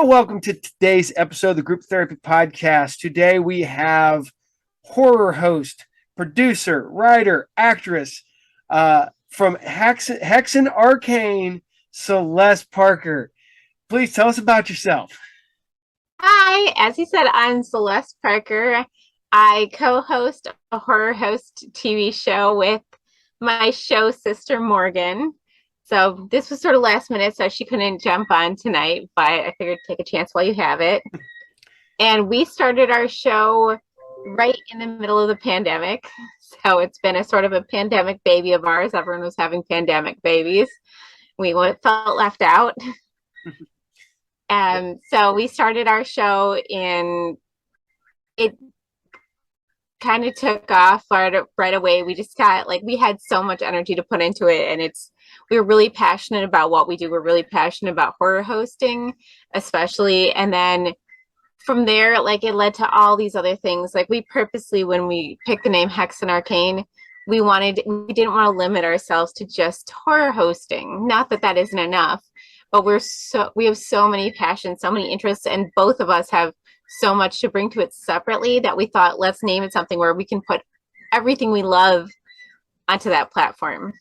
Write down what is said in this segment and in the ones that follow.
Well, welcome to today's episode of the Group Therapy Podcast. Today we have horror host, producer, writer, actress from Hexen Arcane, Celeste Parker. Please tell us about yourself. Hi, as you said, I'm Celeste Parker. I co-host a horror host TV show with my show sister Morgan. So this was sort of last minute, so she couldn't jump on tonight, but I figured take a chance while you have it. And we started our show right in the middle of the pandemic. So it's been a sort of a pandemic baby of ours. Everyone was having pandemic babies. We felt left out. And so we started our show it kind of took off right away. We just got we had so much energy to put into it, and we were really passionate about what we do. We're really passionate about horror hosting, especially. And then from there, it led to all these other things. We purposely, when we picked the name Hexen Arcane, we didn't want to limit ourselves to just horror hosting. Not that that isn't enough, but we have so many passions, so many interests, and both of us have so much to bring to it separately that we thought, let's name it something where we can put everything we love onto that platform.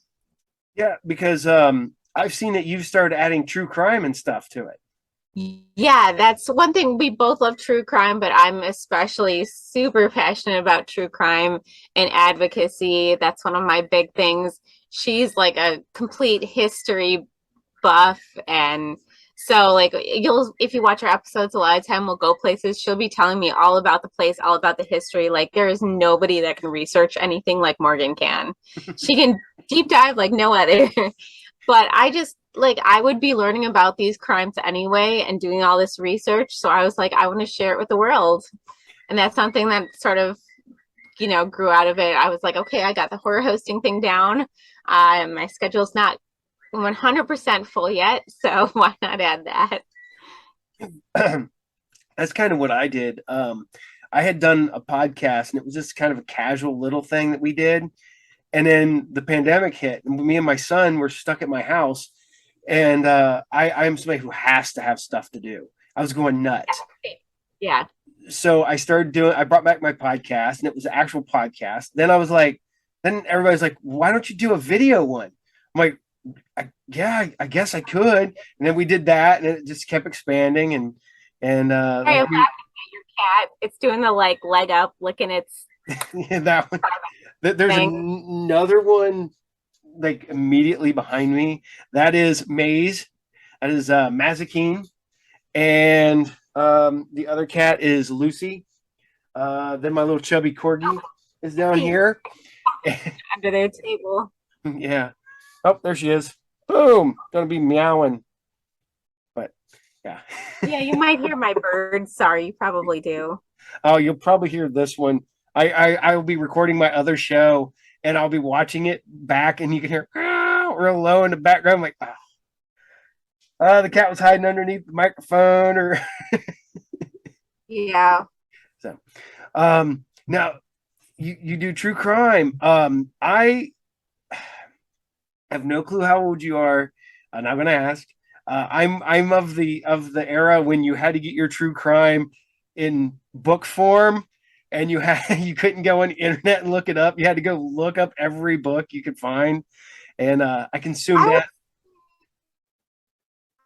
Yeah, because I've seen that you've started adding true crime and stuff to it. Yeah, that's one thing. We both love true crime, but I'm especially super passionate about true crime and advocacy. That's one of my big things. She's like a complete history buff, and so if you watch our episodes, a lot of time we'll go places, she'll be telling me all about the place, all about the history. There is nobody that can research anything like Morgan can. She can deep dive like no other. But I would be learning about these crimes anyway and doing all this research, so I was like, I want to share it with the world. And that's something that sort of grew out of it. I was like, okay, I got the horror hosting thing down. My schedule's not 100% full yet, so why not add that? That's kind of what I did. I had done a podcast, and it was just kind of a casual little thing that we did. And then the pandemic hit, and me and my son were stuck at my house. And I'm somebody who has to have stuff to do. I was going nuts. Yeah. So I brought back my podcast, and it was an actual podcast. Then everybody's like, why don't you do a video one? I'm like, I guess I could. And then we did that, and it just kept expanding. And Hey, I'm laughing at your cat. It's doing the leg up, licking its. Yeah, that one. There's another one immediately behind me. That is Maze. That is Mazikeen. And the other cat is Lucy. Then my little chubby corgi is down here. Under their table. Yeah. Oh, there she is. Boom. Gonna be meowing. But yeah. Yeah, you might hear my birds. Sorry, you probably do. Oh, you'll probably hear this one. I will be recording my other show, and I'll be watching it back, and you can hear real low in the background. I'm like, the cat was hiding underneath the microphone, or yeah. So, now you do true crime. I have no clue how old you are. I'm not going to ask. I'm of the era when you had to get your true crime in book form, and you couldn't go on the internet and look it up. You had to go look up every book you could find, and I consumed that.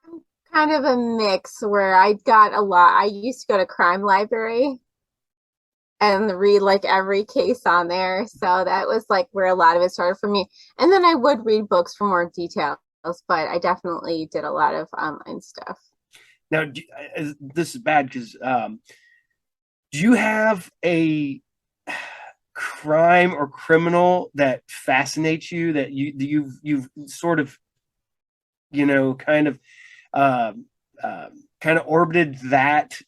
I'm kind of a mix where I got a lot. I used to go to crime library and read every case on there. So that was where a lot of it started for me. And then I would read books for more details, but I definitely did a lot of online stuff. Now, this is bad because do you have a crime or criminal that fascinates you, that you've sort of kind of orbited that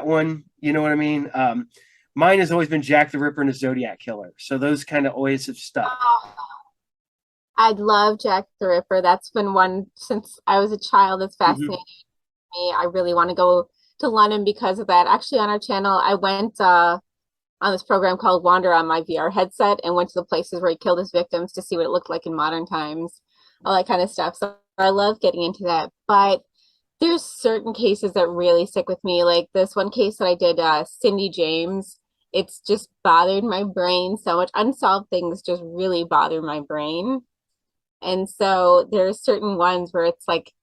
one? You know what I mean? Mine has always been Jack the Ripper and the Zodiac Killer. So those kind of always have stuck. Oh, I'd love Jack the Ripper. That's been one since I was a child that's fascinated me. I really want to go to London because of that. Actually, on our channel, I went on this program called Wander on my VR headset and went to the places where he killed his victims to see what it looked like in modern times, all that kind of stuff. So I love getting into that. But There's certain cases that really stick with me. Like this one case that I did, Cindy James. It's just bothered my brain so much. Unsolved things just really bother my brain. And so there's certain ones where it's like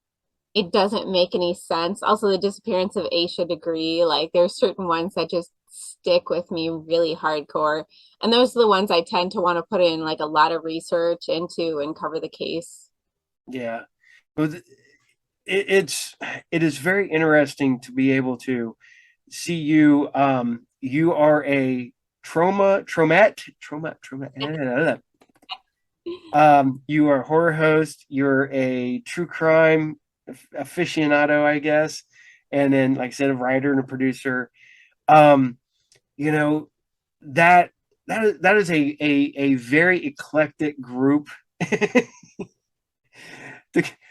it doesn't make any sense. Also, the disappearance of Aisha Degree, like there's certain ones that just stick with me really hardcore. And those are the ones I tend to want to put in like a lot of research into and cover the case. Yeah. Well, it's it is very interesting to be able to see you. You are a trauma. You are a horror host. You're a true crime aficionado, I guess, and then, like I said, a writer and a producer. Um, you know that that is a very eclectic group. to,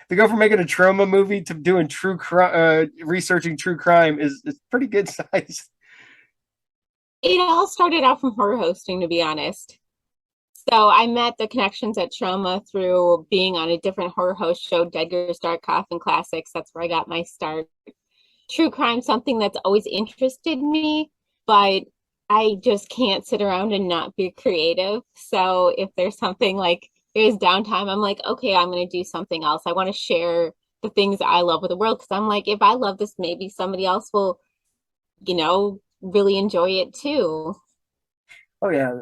to go from making a trauma movie to doing true crime, researching true crime is pretty good size. It all started out from horror hosting, to be honest. So I met the connections at Trauma through being on a different horror host show, Deadger's Dark Coffin Classics. That's where I got my start. True crime, something that's always interested me, but I just can't sit around and not be creative. So if there's something like there's downtime, I'm like, okay, I'm going to do something else. I want to share the things I love with the world because I'm like, if I love this, maybe somebody else will, really enjoy it too. Oh yeah,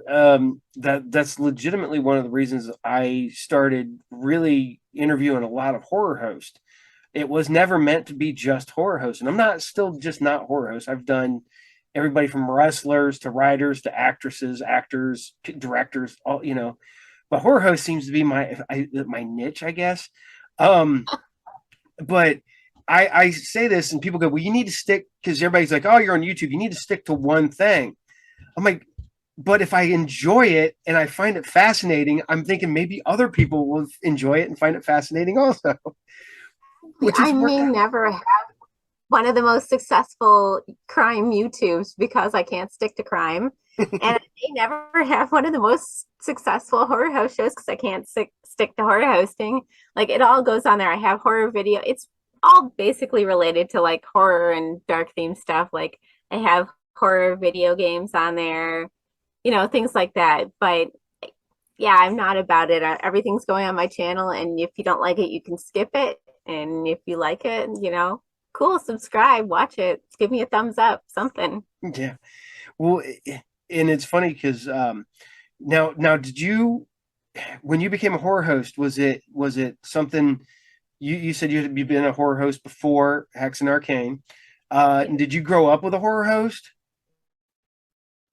that's legitimately one of the reasons I started really interviewing a lot of horror hosts. It was never meant to be just horror hosts, and I'm not still just not horror hosts. I've done everybody from wrestlers to writers to actresses, actors, directors, all But horror host seems to be my niche, I guess. Um, but I say this, and people go, "Well, you need to stick," because everybody's like, "Oh, you're on YouTube. You need to stick to one thing." I'm like, but if I enjoy it and I find it fascinating, I'm thinking maybe other people will enjoy it and find it fascinating also, which I has worked may out. never have one of the most successful crime YouTubes because I can't stick to crime. And I may never have one of the most successful horror host shows because I can't stick to horror hosting. Like it all goes on there. I have horror video. It's all basically related to like horror and dark theme stuff. Like I have horror video games on there, things like that. But yeah, I'm not about it. Everything's going on my channel, and if you don't like it, you can skip it. And if you like it, cool, subscribe, watch it, give me a thumbs up, something. Yeah. Well, and it's funny because now did you when you became a horror host was it something you said you've been a horror host before Hexen Arcane? Did you grow up with a horror host?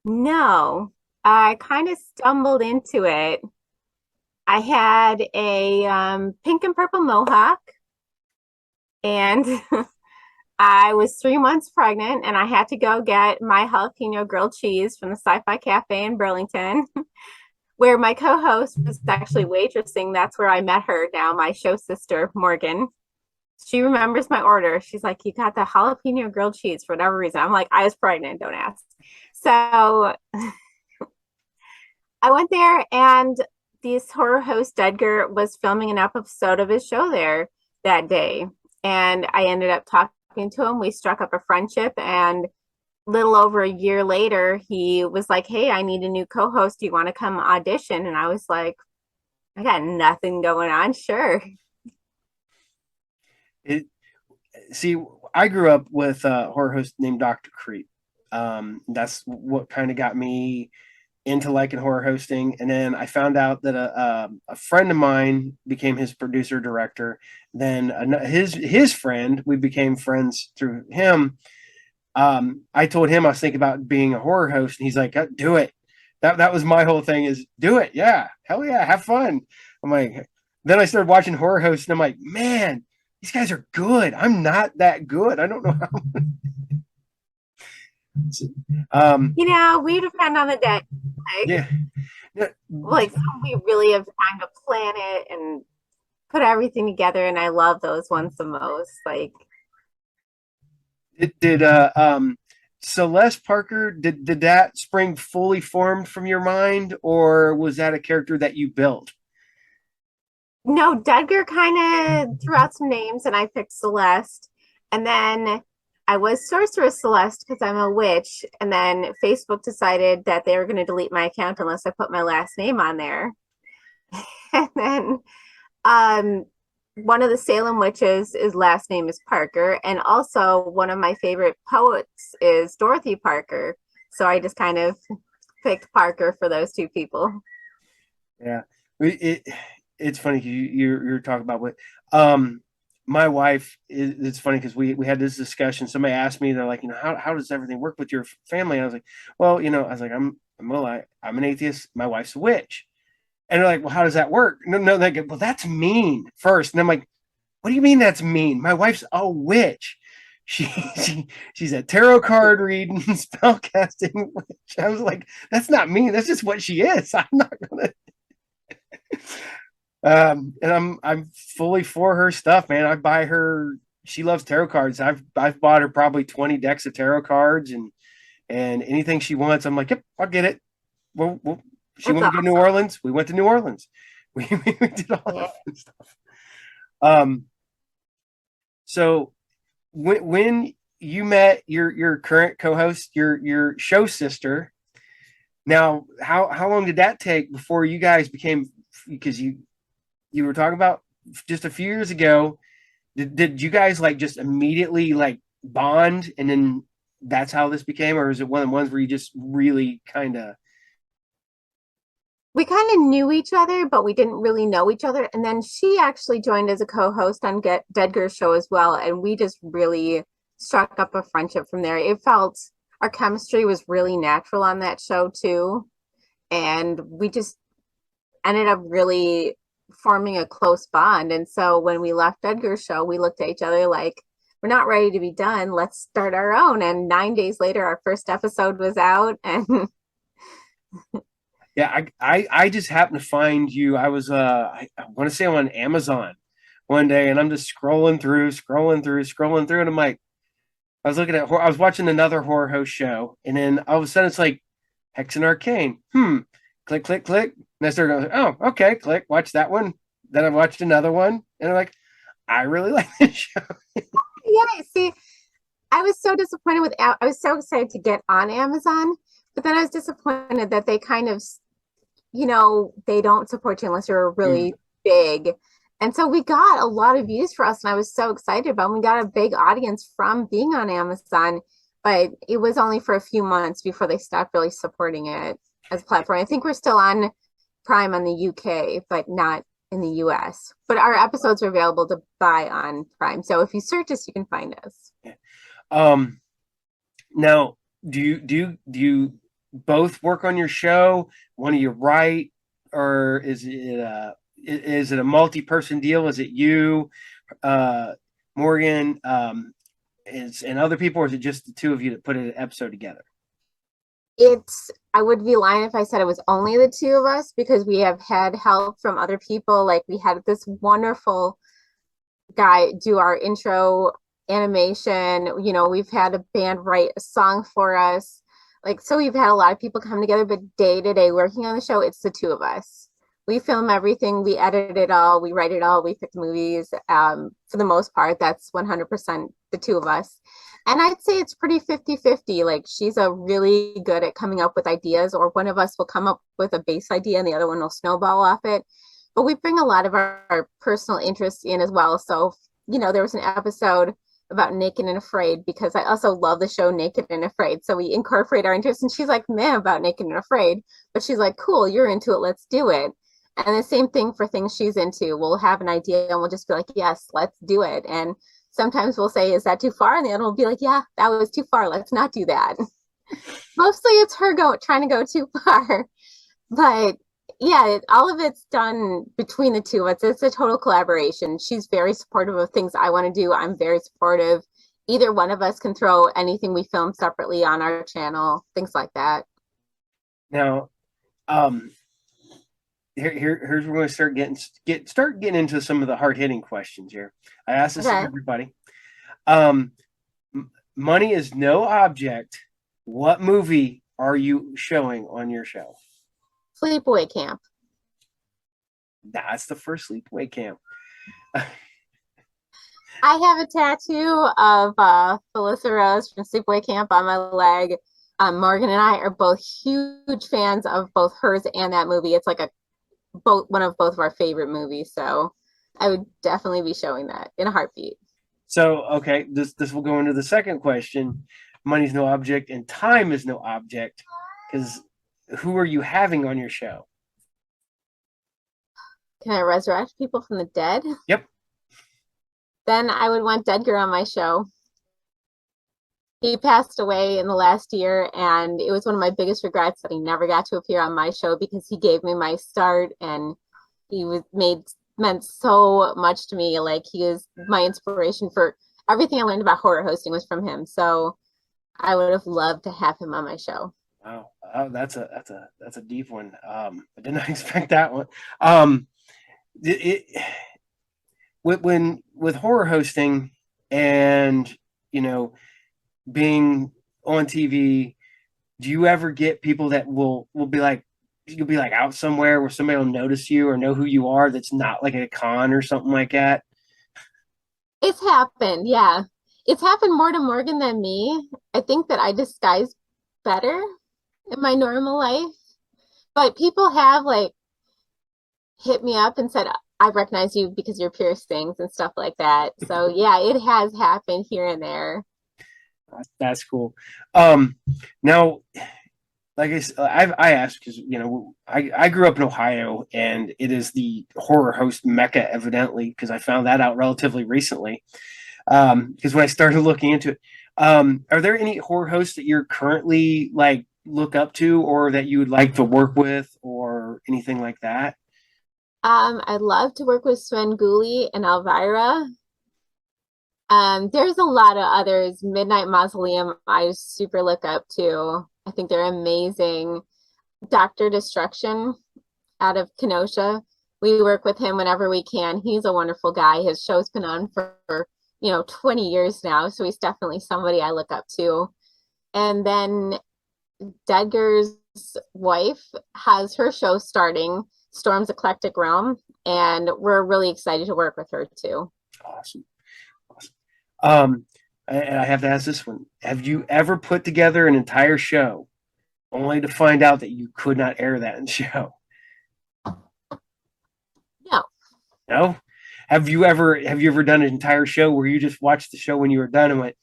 No, I kind of stumbled into it. I had a pink and purple mohawk, and I was 3 months pregnant, and I had to go get my jalapeno grilled cheese from the Sci-Fi Cafe in Burlington, where my co-host was actually waitressing. That's where I met her now, my show sister, Morgan. She remembers my order. She's like, "You got the jalapeno grilled cheese for whatever reason." I'm like, "I was pregnant, don't ask." So I went there, and this horror host, Edgar, was filming an episode of his show there that day. And I ended up talking to him. We struck up a friendship, and little over a year later, he was like, "Hey, I need a new co-host. Do you want to come audition?" And I was like, "I got nothing going on. Sure." It See, I grew up with a horror host named Dr. Creep. That's what kind of got me into liking horror hosting. And then I found out that a friend of mine became his producer director. Then his friend, we became friends through him. I told him I was thinking about being a horror host, and he's like, "Do it." That was my whole thing is do it. Yeah, hell yeah, have fun. I'm like, then I started watching horror hosts, and I'm like, man, these guys are good. I'm not that good. I don't know how. um, We depend on the day. Like, yeah. Yeah. like we really have time to plan it and put everything together. And I love those ones the most. Like, Did Celeste Parker did that spring fully formed from your mind, or was that a character that you built? no, Dudgar kind of threw out some names, and I picked Celeste. And then I was Sorceress Celeste because I'm a witch. And then Facebook decided that they were going to delete my account unless I put my last name on there. And then um, one of the Salem witches, his last name is Parker. And also, one of my favorite poets is Dorothy Parker. So I just kind of picked Parker for those two people. Yeah, it's funny you're talking about what my wife is. It's funny because we had this discussion. Somebody asked me, they're like, how does everything work with your family? And I was like, well, I was like, I'm an atheist. My wife's a witch, and they're like, well, how does that work? No, they go, well, that's mean first, and I'm like, what do you mean that's mean? My wife's a witch. She, she's a tarot card reading, spell casting witch. I was like, that's not mean. That's just what she is. I'm not gonna and I'm fully for her stuff, man. I buy her. She loves tarot cards. I've bought her probably 20 decks of tarot cards and anything she wants. I'm like, yep, I'll get it. She That's wanted to go to New awesome. Orleans. We went to New Orleans. We did all Yeah. that fun stuff. Um, so when you met your current co-host, your show sister, now how long did that take before you guys became, because you were talking about just a few years ago, did you guys like just immediately like bond and then that's how this became, or is it one of the ones where you just really kind of? We kind of knew each other, but we didn't really know each other. And then she actually joined as a co-host on Get Dedger's show as well, and we just really struck up a friendship from there. It felt our chemistry was really natural on that show too, and we just ended up really forming a close bond. And so when we left Edgar's show, we looked at each other like, we're not ready to be done. Let's start our own. And 9 days later, our first episode was out. And Yeah, I just happened to find you. I was I want to say I'm on Amazon one day, and I'm just scrolling through, and I'm like, I was looking at, I was watching another horror host show, and then all of a sudden it's like Hexen Arcane. Click, click, click. And I started going, oh, okay, click, watch that one. Then I watched another one, and I'm like, I really like this show. yeah, see, I was so disappointed with, I was so excited to get on Amazon, but then I was disappointed that they kind of, they don't support you unless you're Mm. really big. And so we got a lot of views for us, and I was so excited about it. We got a big audience from being on Amazon, but it was only for a few months before they stopped really supporting it as a platform. I think we're still on Prime on the UK, but not in the US. But our episodes are available to buy on Prime. So if you search us, you can find us. Um, Now, do you both work on your show? One of you write, or is it a multi-person deal? Is it you, uh, Morgan, and other people, or is it just the two of you that put an episode together? It's, I would be lying if I said it was only the two of us because we have had help from other people. Like we had this wonderful guy do our intro animation. We've had a band write a song for us. Like, so we've had a lot of people come together, but day to day working on the show, it's the two of us. We film everything, we edit it all, we write it all, we pick the movies. For the most part, that's 100% the two of us. And I'd say it's pretty 50-50. Like, she's a really good at coming up with ideas, or one of us will come up with a base idea and the other one will snowball off it. But we bring a lot of our personal interests in as well. So, there was an episode about Naked and Afraid because I also love the show Naked and Afraid. So we incorporate our interests, and she's like, man, about Naked and Afraid. But she's like, cool, you're into it, let's do it. And the same thing for things she's into. We'll have an idea and we'll just be like, yes, let's do it. And sometimes we'll say, is that too far? And the other will be like, yeah, that was too far. Let's not do that. Mostly it's her trying to go too far. But yeah, all of it's done between the two of us. It's a total collaboration. She's very supportive of things I want to do. I'm very supportive. Either one of us can throw anything we film separately on our channel, things like that. Now, um, here's where we're going to start getting into some of the hard hitting questions here. I ask this of Okay. everybody. Um, Money is no object. What movie are you showing on your show? Sleepaway Camp. That's the first sleepaway camp. I have a tattoo of Felissa Rose from Sleepaway Camp on my leg. Morgan and I are both huge fans of both hers and that movie. It's like a both one of both of our favorite movies. So I would definitely be showing that in a heartbeat. So, okay, this will go into the second question. Money's no object and time is no object. Because who are you having on your show? Can I resurrect people from the dead? Yep. Then I would want Dedgar on my show. He passed away in the last year, and it was one of my biggest regrets that he never got to appear on my show because he gave me my start and he was made meant so much to me. Like he was my inspiration for everything I learned about horror hosting was from him. So I would have loved to have him on my show. Wow. Oh, that's a deep one. I did not expect that one. Um, it when with horror hosting and you know being on TV, do you ever get people that will be like you'll be like out somewhere where somebody will notice you or know who you are that's not like at a con or something like that? It's happened, yeah. It's happened more to Morgan than me. I think that I disguise better in my normal life. But people have like hit me up and said, I recognize you because of your piercings and stuff like that. So yeah, it has happened here and there. That's cool. Um, Now, like I asked because I grew up in Ohio and it is the horror host mecca evidently because I found that out relatively recently. Because when I started looking into it, are there any horror hosts that you're currently like look up to or that you would like to work with or anything like that? I'd love to work with Sven Gulli and Elvira. There's a lot of others. Midnight Mausoleum, I super look up to. I think they're amazing. Dr. Destruction out of Kenosha. We work with him whenever we can. He's a wonderful guy. His show's been on for, 20 years now. So he's definitely somebody I look up to. And then Dedgar's wife has her show starting, Storm's Eclectic Realm, and we're really excited to work with her too. Awesome. Awesome. And I have to ask this one. Have you ever put together an entire show only to find out that you could not air that in the show? No. No? Have you ever done an entire show where you just watched the show when you were done and went,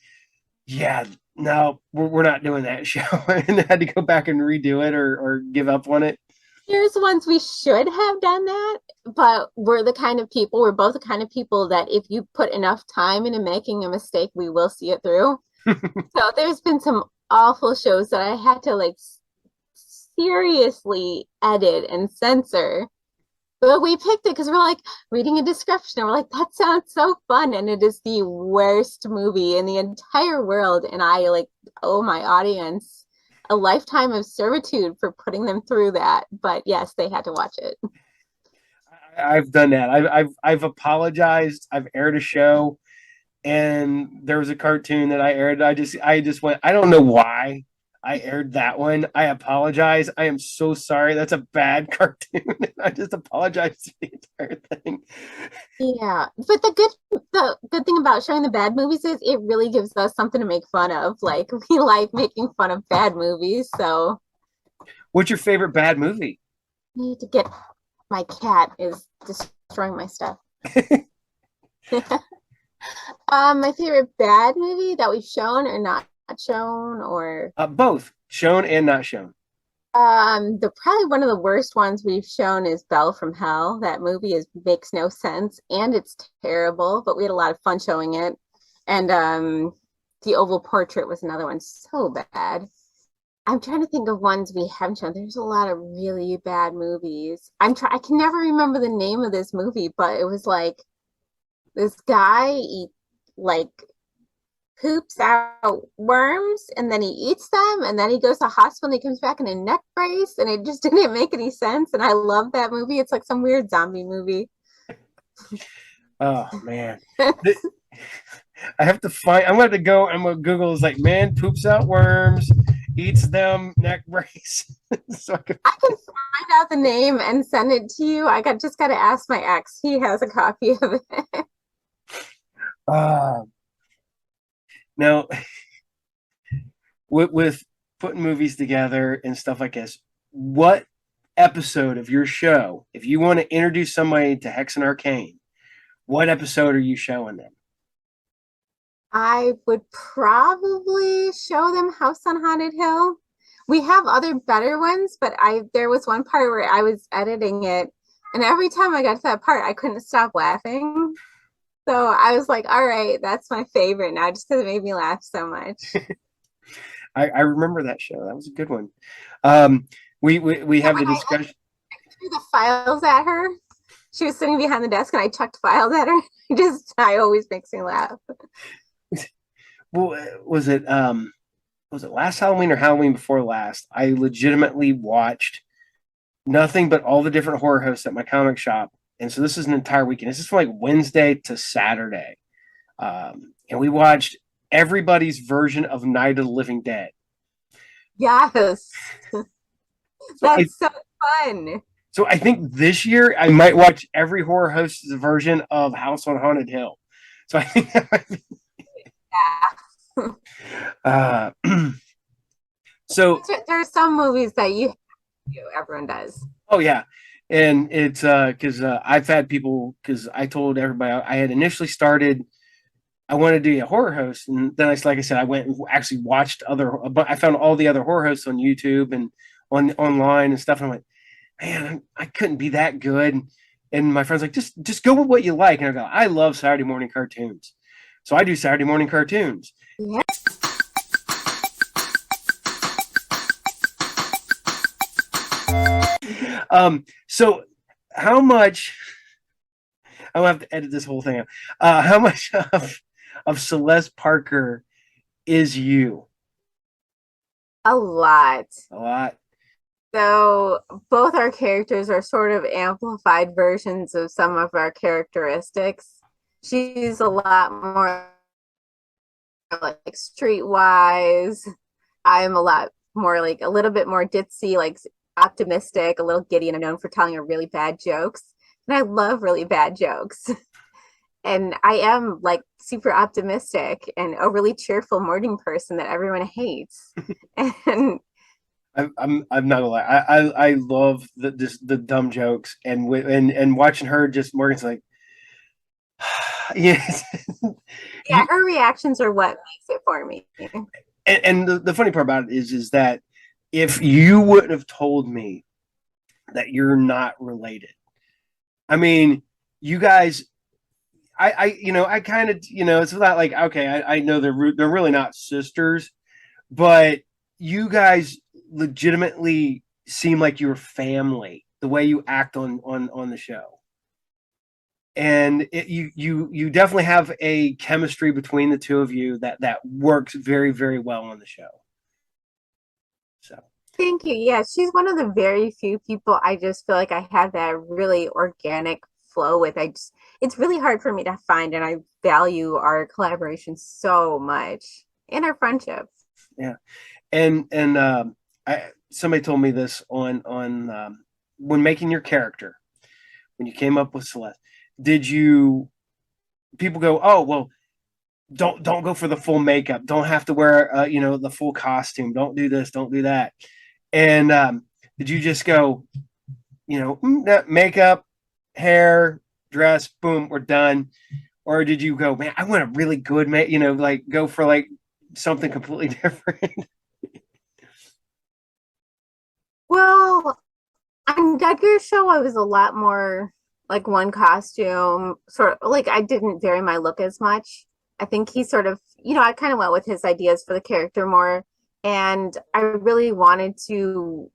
yeah, no, we're not doing that show and had to go back and redo it or give up on it? There's ones we should have done that, but we're both the kind of people that if you put enough time into making a mistake, we will see it through. So there's been some awful shows that I had to like seriously edit and censor. But we picked it because we're like reading a description and we're like, that sounds so fun. And it is the worst movie in the entire world. And I like owe my audience a lifetime of servitude for putting them through that. But yes, they had to watch it. I've done that. I've apologized. I've aired a show and there was a cartoon that I aired. I just went, I don't know why I aired that one. I apologize. I am so sorry. That's a bad cartoon. I just apologize for the entire thing. Yeah, but the good thing about showing the bad movies is it really gives us something to make fun of. Like we like making fun of bad movies, so What's your favorite bad movie? I need to get my cat is destroying my stuff. My favorite bad movie that we've shown or not shown, or Both shown and not shown. the probably one of the worst ones we've shown is Belle from Hell. That movie makes no sense and it's terrible, but we had a lot of fun showing it. And The Oval Portrait was another one so bad. I'm trying to think of ones we haven't shown. There's a lot of really bad movies. I can never remember the name of this movie, but it was like this guy like poops out worms and then he eats them and then he goes to the hospital and he comes back in a neck brace and it just didn't make any sense. And I love that movie. It's like some weird zombie movie. Oh man. I have to find. I'm going to go. I'm going to Google. Is like man poops out worms, eats them, neck brace. So I can find out the name and send it to you. Just got to ask my ex. He has a copy of it. Uh, now, with putting movies together and stuff like this, what episode of your show, if you want to introduce somebody to Hexen Arcane, what episode are you showing them? I would probably show them House on Haunted Hill. We have other better ones, but I there was one part where I was editing it, and every time I got to that part, I couldn't stop laughing. So I was like, all right, that's my favorite now, just because it made me laugh so much. I remember that show. That was a good one. Um, we Yeah, have when the I discussion. threw the files at her, she was sitting behind the desk, and I chucked files at her. Just, I always makes me laugh. Well, was it last Halloween or Halloween before last? I legitimately watched nothing but all the different horror hosts at my comic shop, and so this is an entire weekend. This is from like Wednesday to Saturday, and we watched everybody's version of Night of the Living Dead. Yes, So I that's so fun. so I think this year I might watch every horror host's version of House on Haunted Hill. So I think that might be, Yeah. uh, so There are some movies that you do, everyone does. oh yeah, and it's because I've had people because I told everybody I had initially started. I wanted to be a horror host, and then like I said, I went and actually watched other. But I found all the other horror hosts on YouTube and on online and stuff. And I'm like, man, I couldn't be that good. And my friend's like, just go with what you like. And I go, I love Saturday morning cartoons, so I do Saturday morning cartoons. Yeah. So how much? I'll have to edit this whole thing out. How much of Celeste Parker is you? A lot. A lot. So both our characters are sort of amplified versions of some of our characteristics. She's a lot more like streetwise. I'm a lot more like a little bit more ditzy, like optimistic, a little giddy, and I'm known for telling her really bad jokes. And I love really bad jokes. And I am like super optimistic and a really cheerful morning person that everyone hates. And I'm not gonna lie. I love the dumb jokes and watching her just Morgan's like yes. yeah, you her reactions are what makes it for me. and the funny part about it is that if you wouldn't have told me that you're not related, I mean, you guys, I kind of, it's not like okay, I know they're really not sisters, but you guys legitimately seem like you're family the way you act on the show, and you definitely have a chemistry between the two of you that works very very well on the show. So Thank you. Yeah, she's one of the very few people I just feel like I have that really organic flow with. It's really hard for me to find, and I value our collaboration so much and our friendship. yeah, and somebody told me this on when making your character when you came up with Celeste. Did you people go, oh well, don't go for the full makeup, don't have to wear the full costume, don't do this, don't do that, and did you just go, makeup, hair, dress, boom, we're done, or did you go, man, I want a really good like go for like something completely different? Well, on Edgar's show, I was a lot more like one costume, sort of like I didn't vary my look as much. I think he sort of, I kind of went with his ideas for the character more. And I really wanted to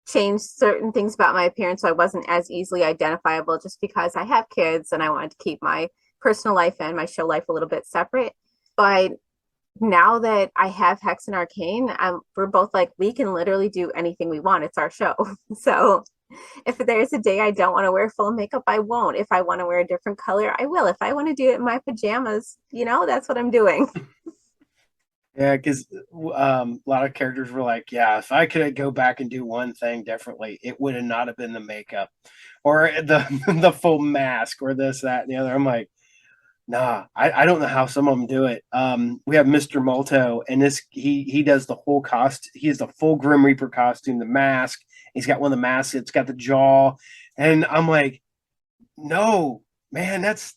change certain things about my appearance so I wasn't as easily identifiable just because I have kids and I wanted to keep my personal life and my show life a little bit separate. But now that I have Hexen Arcane, we're both like, we can literally do anything we want. It's our show. So if there's a day I don't want to wear full makeup, I won't. If I want to wear a different color, I will. If I want to do it in my pajamas, that's what I'm doing. Yeah, because a lot of characters were like, "Yeah, if I could go back and do one thing differently, it would have not have been the makeup, or the the full mask, or this, that, and the other." I'm like, "Nah, I don't know how some of them do it." We have Mr. Molto, and this he does the whole cost. He has the full Grim Reaper costume, the mask. He's got one of the masks. It's got the jaw, and I'm like, "No, man, that's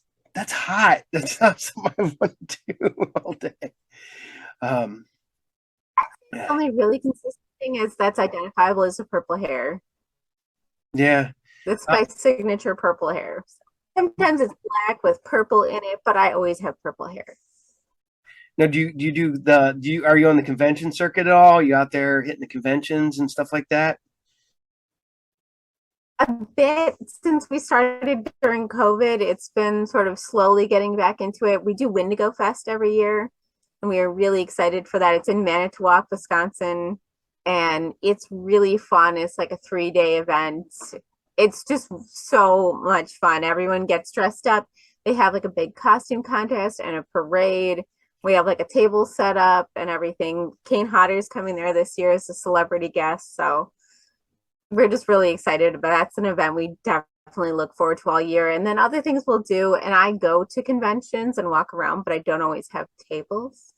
hot. That's not something I want to do all day." Um, The only really consistent thing is that's identifiable as the purple hair. yeah. That's Uh, my signature purple hair. Sometimes it's black with purple in it, but I always have purple hair. Now, do you do the do you are you on the convention circuit at all? You out there hitting the conventions and stuff like that? A bit since we started during COVID, it's been sort of slowly getting back into it. We do Wendigo Fest every year, and we are really excited for that. It's in Manitowoc, Wisconsin, and it's really fun. It's like a 3 day event. It's just so much fun. Everyone gets dressed up. They have like a big costume contest and a parade. We have like a table set up and everything. Kane Hodder's coming there this year as a celebrity guest. So we're just really excited. But that's an event we definitely look forward to all year. And then other things we'll do. And I go to conventions and walk around, but I don't always have tables.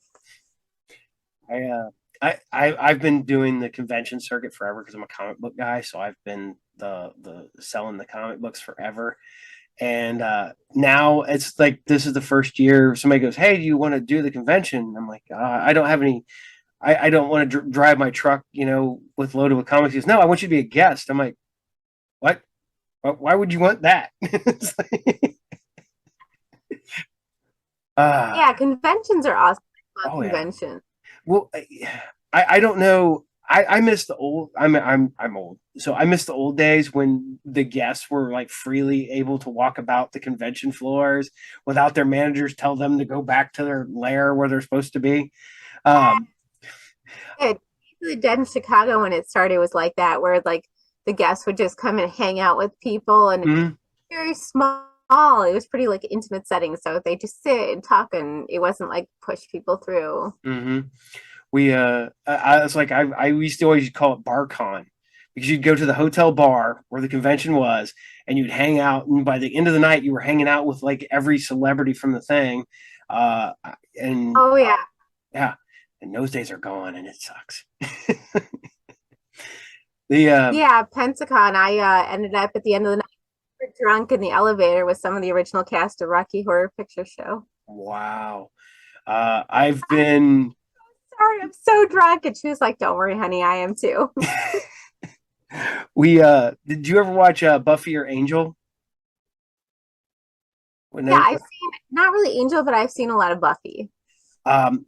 I I've been doing the convention circuit forever because I'm a comic book guy, so I've been the selling the comic books forever. And now it's like this is the first year somebody goes, "Hey, do you want to do the convention?" I'm like, I don't have any. I don't want to drive my truck, with loaded with comics. He goes, "No, I want you to be a guest." I'm like, "What? Why would you want that?" It's like, ah, Yeah, conventions are awesome. I love oh yeah. conventions. Well, I don't know. I miss the old. I'm old, so I miss the old days when the guests were like freely able to walk about the convention floors without their managers tell them to go back to their lair where they're supposed to be. Um, Yeah, usually dead in Chicago when it started was like that, where like the guests would just come and hang out with people and mhm, very small. It was pretty like intimate setting, so they just sit and talk, and it wasn't like push people through. mhm. We I was like I used to always call it BarCon because you'd go to the hotel bar where the convention was and you'd hang out, and by the end of the night you were hanging out with like every celebrity from the thing. Uh, and Oh yeah, Yeah, and those days are gone, and it sucks. the yeah. Pensacon. I ended up at the end of the night drunk in the elevator with some of the original cast of Rocky Horror Picture Show. Wow, I've been. Sorry, I'm so drunk, and she was like, "Don't worry, honey, I am too." We did you ever watch Buffy or Angel? When Yeah, those, I've seen not really Angel, but I've seen a lot of Buffy. I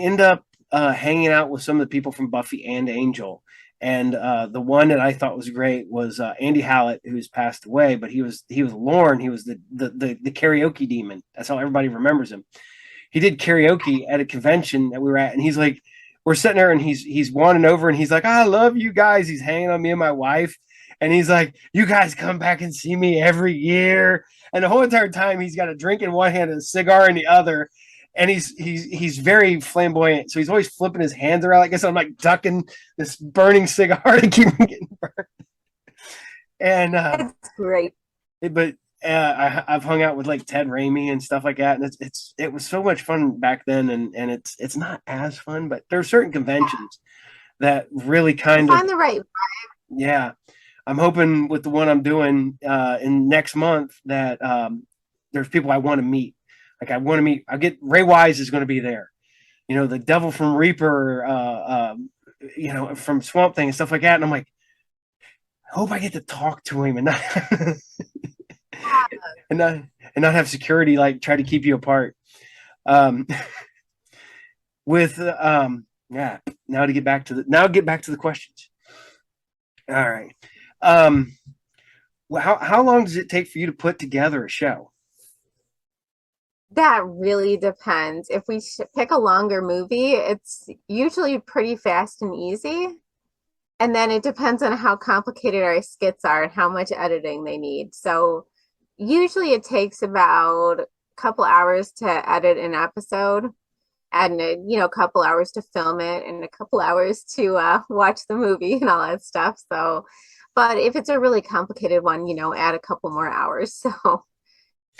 end up hanging out with some of the people from Buffy and Angel, and the one that I thought was great was Andy Hallett, who's passed away, but he was Lorne. He was the karaoke demon. That's how everybody remembers him. He did karaoke at a convention that we were at, and he's like, we're sitting there, and he's wandering over, and he's like, I love you guys. He's hanging on me and my wife, and he's like, you guys come back and see me every year. And the whole entire time, he's got a drink in one hand and a cigar in the other, and he's very flamboyant, so he's always flipping his hands around. I guess I'm like ducking this burning cigar to keep him getting burned. And It's great. but I've hung out with like Ted Raimi and stuff like that, and it was so much fun back then, and it's not as fun, but there are certain conventions that really You kind of, find the right. yeah. I'm hoping with the one I'm doing in next month that there's people I want to meet. Like I want to meet. I get Ray Wise is going to be there. The Devil from Reaper, from Swamp Thing and stuff like that. And I'm like, I hope I get to talk to him and not and not and not have security like try to keep you apart. Um, with yeah. Now get back to the questions. All right. Um, how long does it take for you to put together a show? That really depends. If we pick a longer movie, it's usually pretty fast and easy. And then it depends on how complicated our skits are and how much editing they need. So usually it takes about a couple hours to edit an episode. and a couple hours to film it and a couple hours to watch the movie and all that stuff. So, but if it's a really complicated one, add a couple more hours. So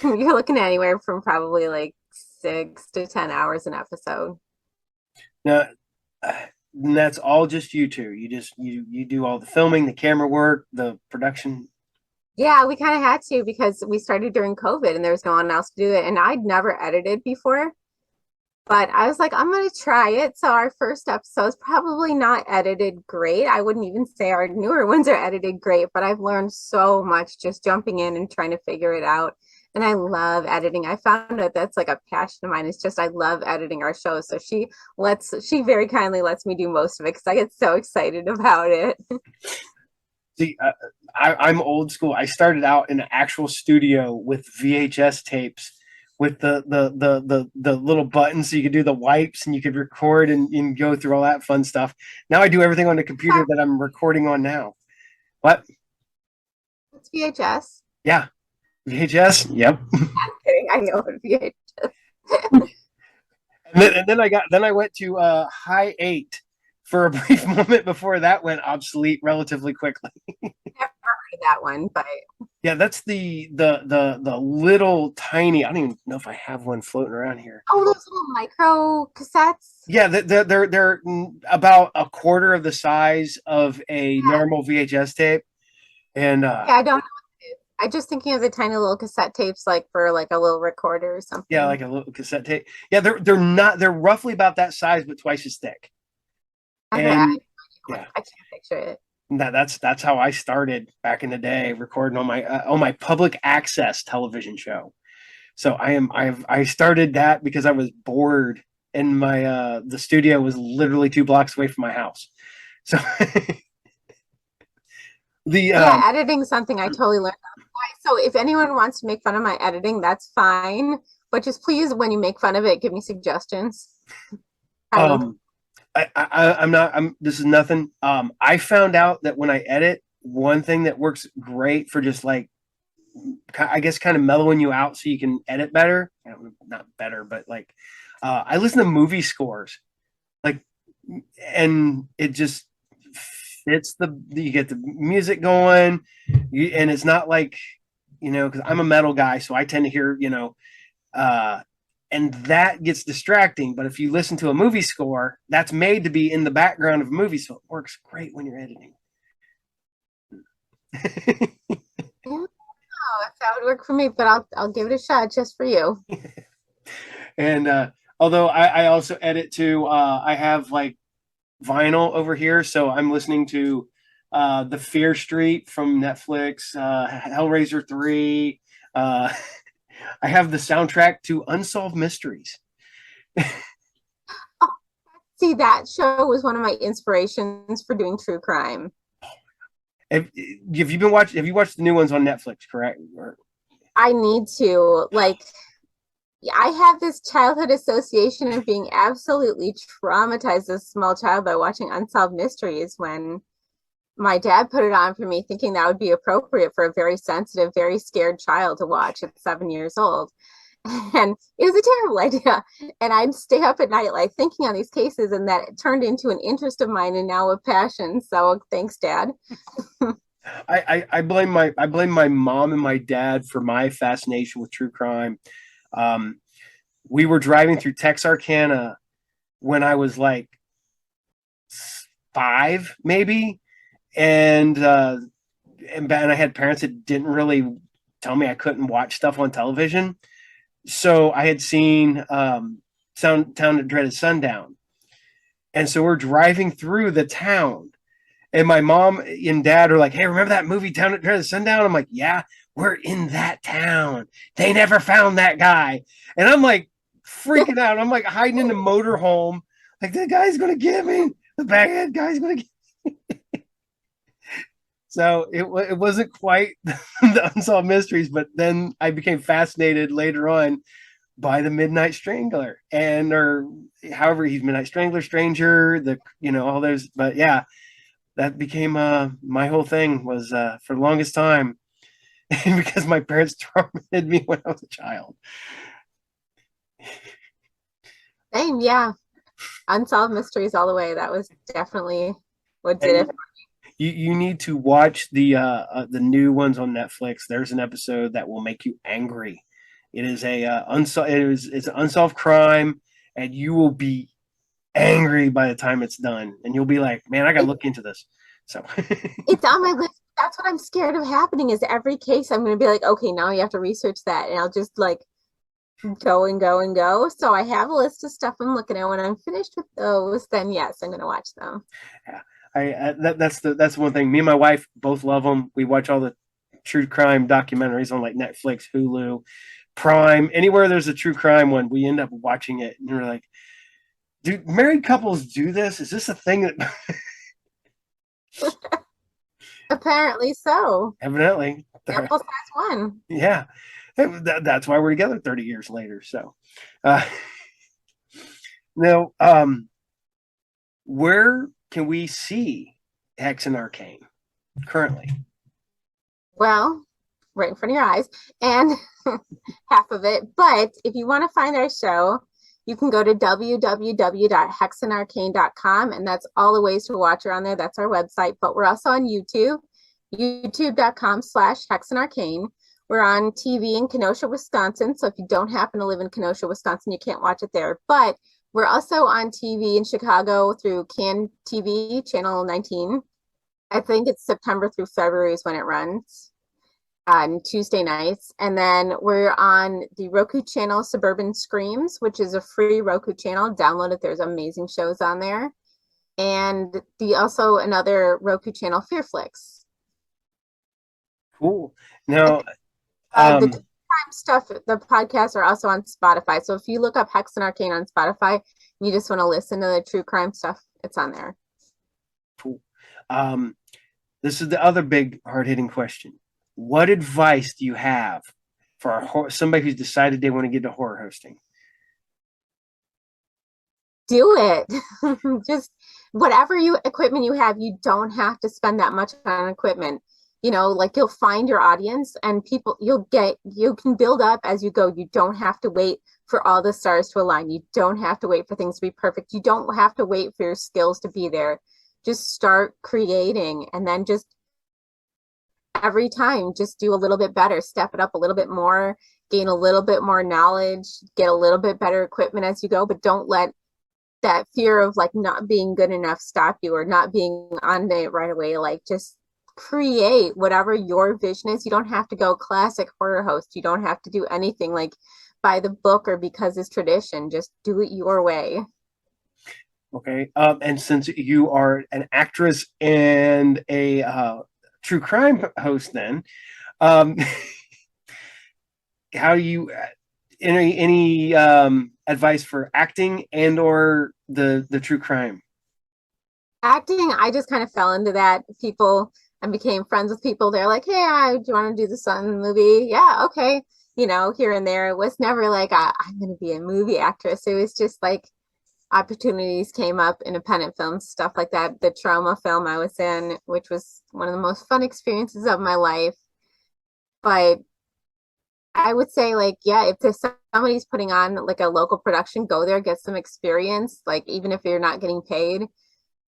you're looking at anywhere from probably like 6 to 10 hours an episode. Now, and that's all just you two. You do all the filming, the camera work, the production. Yeah, we kind of had to because we started during COVID and there was no one else to do it. And I'd never edited before, but I was like, I'm going to try it. So our first episode is probably not edited great. I wouldn't even say our newer ones are edited great, but I've learned so much just jumping in and trying to figure it out. And I love editing. I found that that's like a passion of mine. It's just I love editing our shows. So she very kindly lets me do most of it because I get so excited about it. See, I'm old school. I started out in an actual studio with VHS tapes with the little buttons so you could do the wipes and you could record and go through all that fun stuff. Now I do everything on the computer that I'm recording on now. What? It's VHS. Yeah, VHS. Yep. I'm kidding. I know what VHS. And then I went to high eight for a brief moment before that went obsolete relatively quickly. Never heard of that one, but Yeah, that's the little tiny. I don't even know if I have one floating around here. oh, those little micro cassettes. Yeah, they're about a quarter of the size of a Yeah, normal VHS tape, and yeah, I don't know. I'm just thinking of the tiny little cassette tapes, like for like a little recorder or yeah, something. like a little cassette tape. Yeah, they're roughly about that size, but twice as thick. Okay, And yeah, I can't picture it. that's how I started back in the day, recording on my public access television show. So I started that because I was bored, and my the studio was literally 2 blocks away from my house. So the Yeah, editing something I totally learned. So if anyone wants to make fun of my editing, that's fine. But just please, when you make fun of it, give me suggestions. I will. um I'm not I'm this is nothing. I found out that when I edit, one thing that works great for just like I guess kind of mellowing you out so you can edit better. Not better, but like I listen to movie scores. Like and it just fits the you get the music going, and it's not like because I'm a metal guy, so I tend to hear uh, and that gets distracting. But if you listen to a movie score, that's made to be in the background of a movie, so it works great when you're editing. Yeah, if that would work for me, but I'll give it a shot just for you. And although I also edit too, I have like vinyl over here, so I'm listening to the Fear Street from Netflix, Hellraiser 3. Uh, I have the soundtrack to Unsolved Mysteries. Oh, see, that show was one of my inspirations for doing true crime. Have you been watching? Have you watched the new ones on Netflix? Correct? I need to like I have this childhood association of being absolutely traumatized as a small child by watching Unsolved Mysteries when my dad put it on for me, thinking that would be appropriate for a very sensitive, very scared child to watch at 7 years old. And it was a terrible idea. And I'd stay up at night, like thinking on these cases, and that turned into an interest of mine and now a passion. So thanks, Dad. I blame my mom and my dad for my fascination with true crime. We were driving through Texarkana when I was like 5, maybe, and I had parents that didn't really tell me I couldn't watch stuff on television. So I had seen Town That Dreaded Sundown, and so we're driving through the town, and my mom and dad are like, "Hey, remember that movie Town That Dreaded Sundown?" I'm like, "Yeah, we're in that town. They never found that guy," and I'm like freaking out. I'm like hiding in the motorhome, like the guy's gonna get me. The bad guy's gonna get. So it wasn't quite the Unsolved Mysteries, but then I became fascinated later on by the Midnight Strangler or however he's Midnight Strangler, Stranger, all those. But yeah, that became my whole thing was for the longest time because my parents tormented me when I was a child. Same, yeah. Unsolved Mysteries all the way. That was definitely what did And it. you need to watch the new ones on Netflix. There's an episode that will make you angry. It is a it's an unsolved crime, and you will be angry by the time it's done, and you'll be like, "Man, I got to It, look into this." So, it's on my list. That's what I'm scared of happening is every case I'm going to be like, okay, now you have to research that. And I'll just like go and go and go. So I have a list of stuff I'm looking at. When I'm finished with those, then yes, I'm going to watch them. yeah, that's one thing. Me and my wife both love them. We watch all the true crime documentaries on like Netflix, Hulu, Prime, anywhere there's a true crime one. We end up watching it, and we're like, "Do married couples do this? Is this a thing that?" Apparently so. Evidently, Sample size one. yeah. That's why we're together 30 years later. So, uh, now, where can we see Hexen Arcane currently? Well, right in front of your eyes and half of it. But if you want to find our show, you can go to www.hexenarcane.com, and that's all the ways to watch her on there. That's our website. But we're also on YouTube, youtube.com/hexenarcane. We're on TV in Kenosha, Wisconsin. So if you don't happen to live in Kenosha, Wisconsin, you can't watch it there. But we're also on TV in Chicago through Can TV, channel 19. I think it's September through February is when it runs on Tuesday nights. And then we're on the Roku channel Suburban Screams, which is a free Roku channel. Download it. There's amazing shows on there. And the also another Roku channel, Fearflix. Cool. Now, The um, crime stuff, the podcasts are also on Spotify. So if you look up Hexen Arcane on Spotify and you just want to listen to the true crime stuff, it's on there. cool. Um, this is the other big hard hitting question. What advice do you have for somebody who's decided they want to get into horror hosting? Do it. Just whatever you equipment you have, you don't have to spend that much on equipment. Like you'll find your audience and people you can build up as you go. You don't have to wait for all the stars to align. You don't have to wait for things to be perfect. You don't have to wait for your skills to be there. Just start creating and then just every time just do a little bit better, step it up a little bit more, gain a little bit more knowledge, get a little bit better equipment as you go, but don't let that fear of like not being good enough stop you or not being on it right away. Like just create whatever your vision is. You don't have to go classic horror host. You don't have to do anything like by the book or because it's tradition. Just do it your way. Okay. And since you are an actress and a true crime host, then um, how do you any advice for acting and or the true crime? Acting, I just kind of fell into that. People and became friends with people. They're like, hey, do you want to do the Sun movie? Yeah, okay. Here and there. It was never like I'm going to be a movie actress. It was just like opportunities came up, independent films, stuff like that. The trauma film I was in, which was one of the most fun experiences of my life. But I would say, like, yeah, if there's somebody's putting on like a local production, go there, get some experience. Like, even if you're not getting paid,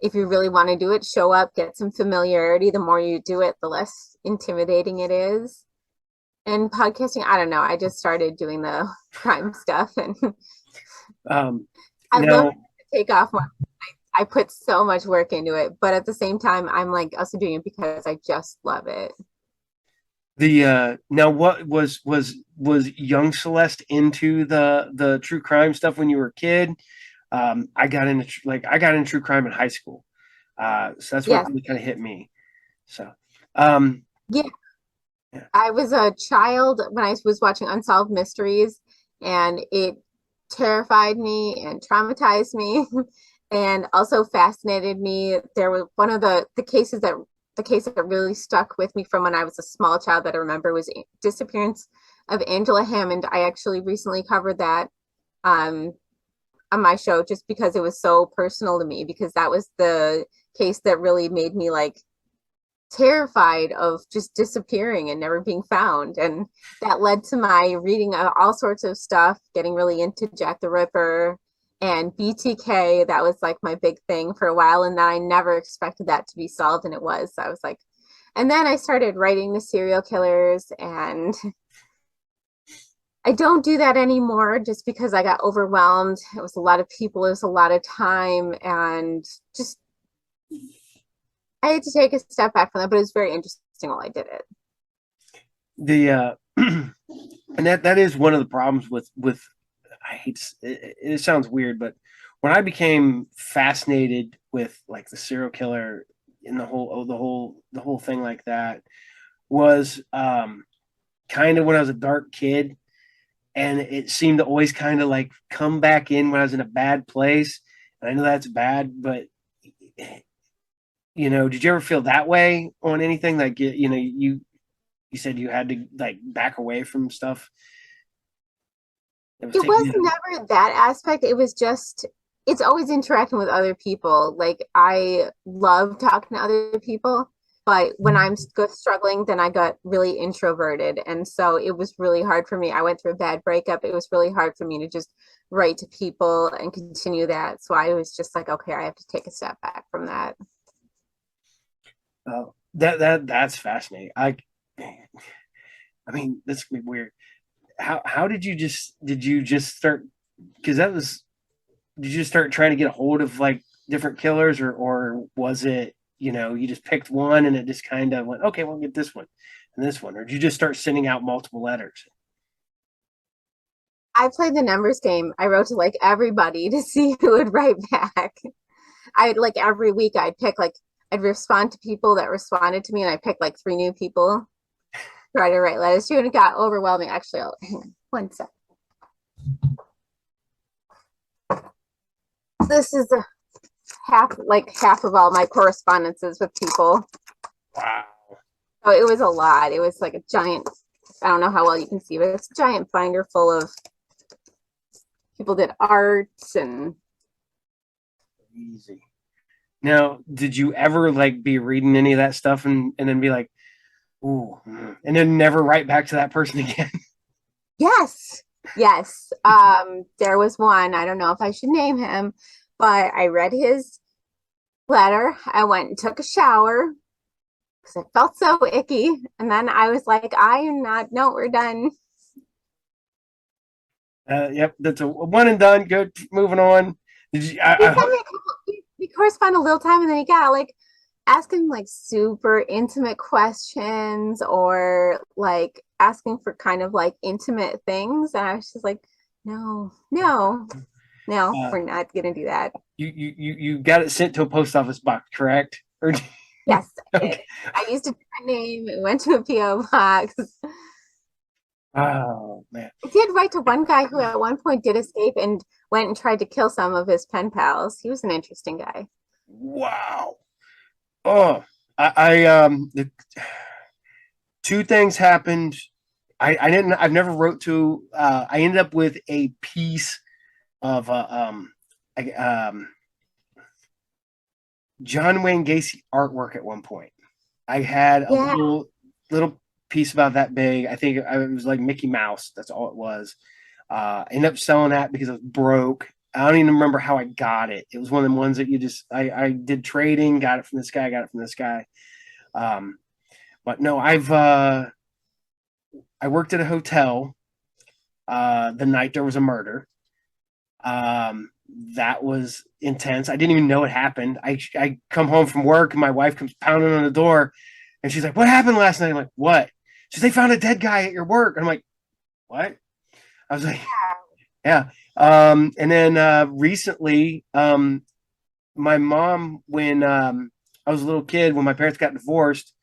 if you really want to do it, show up, get some familiarity. The more you do it, the less intimidating it is. And podcasting, I don't know. I just started doing the crime stuff and Um, I love now, it to take off more. I put so much work into it, but at the same time, I'm like also doing it because I just love it. the now what was young Celeste into the true crime stuff when you were a kid? I got into true crime in high school, so that's what Yes. really kind of hit me. So, um, Yeah. yeah. I was a child when I was watching Unsolved Mysteries, and it terrified me and traumatized me, and also fascinated me. There was one of the case that really stuck with me from when I was a small child that I remember was disappearance of Angela Hammond. I actually recently covered that um, on my show just because it was so personal to me because that was the case that really made me like terrified of just disappearing and never being found. And that led to my reading all sorts of stuff, getting really into Jack the Ripper and BTK, that was like my big thing for a while. And then I never expected that to be solved, and it was. So I was like, and then I started writing the serial killers, and I don't do that anymore just because I got overwhelmed. It was a lot of people, it was a lot of time, and just I had to take a step back from that, but it was very interesting while I did it. The and that is one of the problems with I hate it sounds weird, but when I became fascinated with like the serial killer and the whole thing like that was kind of when I was a dark kid, and it seemed to always kind of like come back in when I was in a bad place. And I know that's bad, but did you ever feel that way on anything? Like you said you had to like back away from stuff that was It taking was you. never that aspect. It was just, it's always interacting with other people. Like, I love talking to other people, but when I'm struggling, then I got really introverted. And so it was really hard for me. I went through a bad breakup. It was really hard for me to just write to people and continue that. So I was just like, okay, I have to take a step back from that. That's fascinating. I mean, this could be weird. How did you just start? Because that was did you just start trying to get a hold of like different killers, or was it you just picked one and it just kind of went, okay, we'll get this one and this one, or did you just start sending out multiple letters? I played the numbers game. I wrote to like everybody to see who would write back. I'd like every week I'd pick like I'd respond to people that responded to me, and I picked like three new people to try to write letters to, and it got overwhelming. Actually, hang on one sec. This is a half of all my correspondences with people. Wow. So it was a lot. It was like a giant. I don't know how well you can see, but it's a giant binder full of people did arts and Easy. Now, did you ever like be reading any of that stuff and then be like, ooh, and then never write back to that person again? yes, yes. There was one. I don't know if I should name him, but I read his letter. I went and took a shower because I felt so icky, and then I was like, I am not. No, we're done. Yep, that's a one and done. Good, moving on. Did you? He sent me a couple. We corresponded a little time, and then he got like asking like super intimate questions or like asking for kind of like intimate things, and I was just like, no, no, no, uh, we're not gonna do that. you got it sent to a post office box, correct? Or Yes, I did. okay. I used a different name. It went to a PO box. Oh man. I did write to one guy who at one point did escape and went and tried to kill some of his pen pals. He was an interesting guy. Wow. Oh, the two things happened. I've never wrote to. I ended up with a piece of I, John Wayne Gacy artwork at one point. I had a Yeah. little piece about that big. I think it was like Mickey Mouse. That's all it was. I ended up selling that because I was broke. I don't even remember how I got it. It was one of the ones that you just I did trading, got it from this guy, got it from this guy. Um, but no, I worked at a hotel the night there was a murder. Um, that was intense. I didn't even know it happened. I come home from work and my wife comes pounding on the door, and she's like, "What happened last night?" I'm like, "What?" She's, "They found a dead guy at your work." And I'm like, "What?" I was like, "Yeah." And then recently, my mom, when I was a little kid, when my parents got divorced,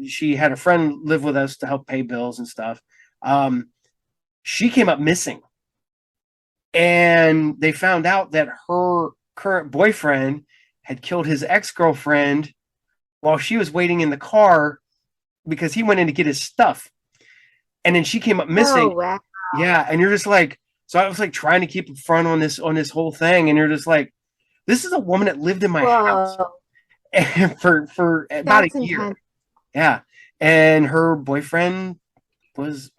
she had a friend live with us to help pay bills and stuff. Um, she came up missing, and they found out that her current boyfriend had killed his ex-girlfriend while she was waiting in the car because he went in to get his stuff, and then she came up Oh, missing. wow. Yeah, and you're just like, so I was like trying to keep a front on this whole thing, and you're just like, this is a woman that lived in my house Whoa. for about a That's year. intense. Yeah, and her boyfriend was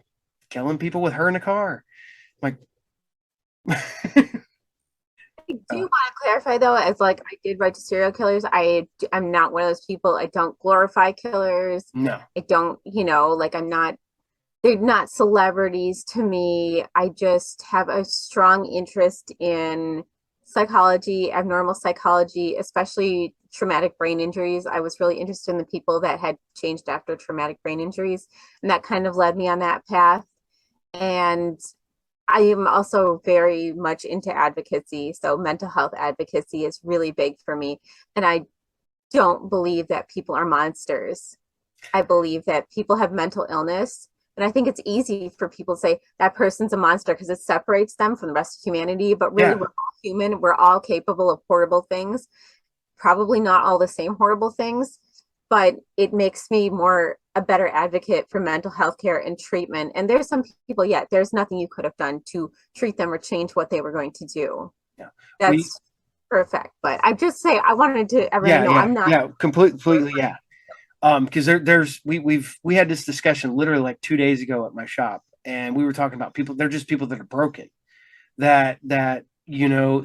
killing people with her in the car. I'm like, I do Uh, want to clarify though, as like I did write to serial killers. I'm not one of those people. I don't glorify killers. no. I don't, like I'm not. They're not celebrities to me. I just have a strong interest in psychology, abnormal psychology, especially traumatic brain injuries. I was really interested in the people that had changed after traumatic brain injuries, and that kind of led me on that path. And I am also very much into advocacy. So mental health advocacy is really big for me. And I don't believe that people are monsters. I believe that people have mental illness. And I think it's easy for people to say that person's a monster because it separates them from the rest of humanity. But really, Yeah. we're all human. We're all capable of horrible things. Probably not all the same horrible things, but it makes me more a better advocate for mental health care and treatment. And there's some people, yeah, there's nothing you could have done to treat them or change what they were going to do. Yeah. We That's perfect. But I just say I wanted to everyone yeah, to know yeah, I'm not. yeah, completely, yeah. Because there's we had this discussion literally like 2 days ago at my shop, and we were talking about people. They're just people that are broken. That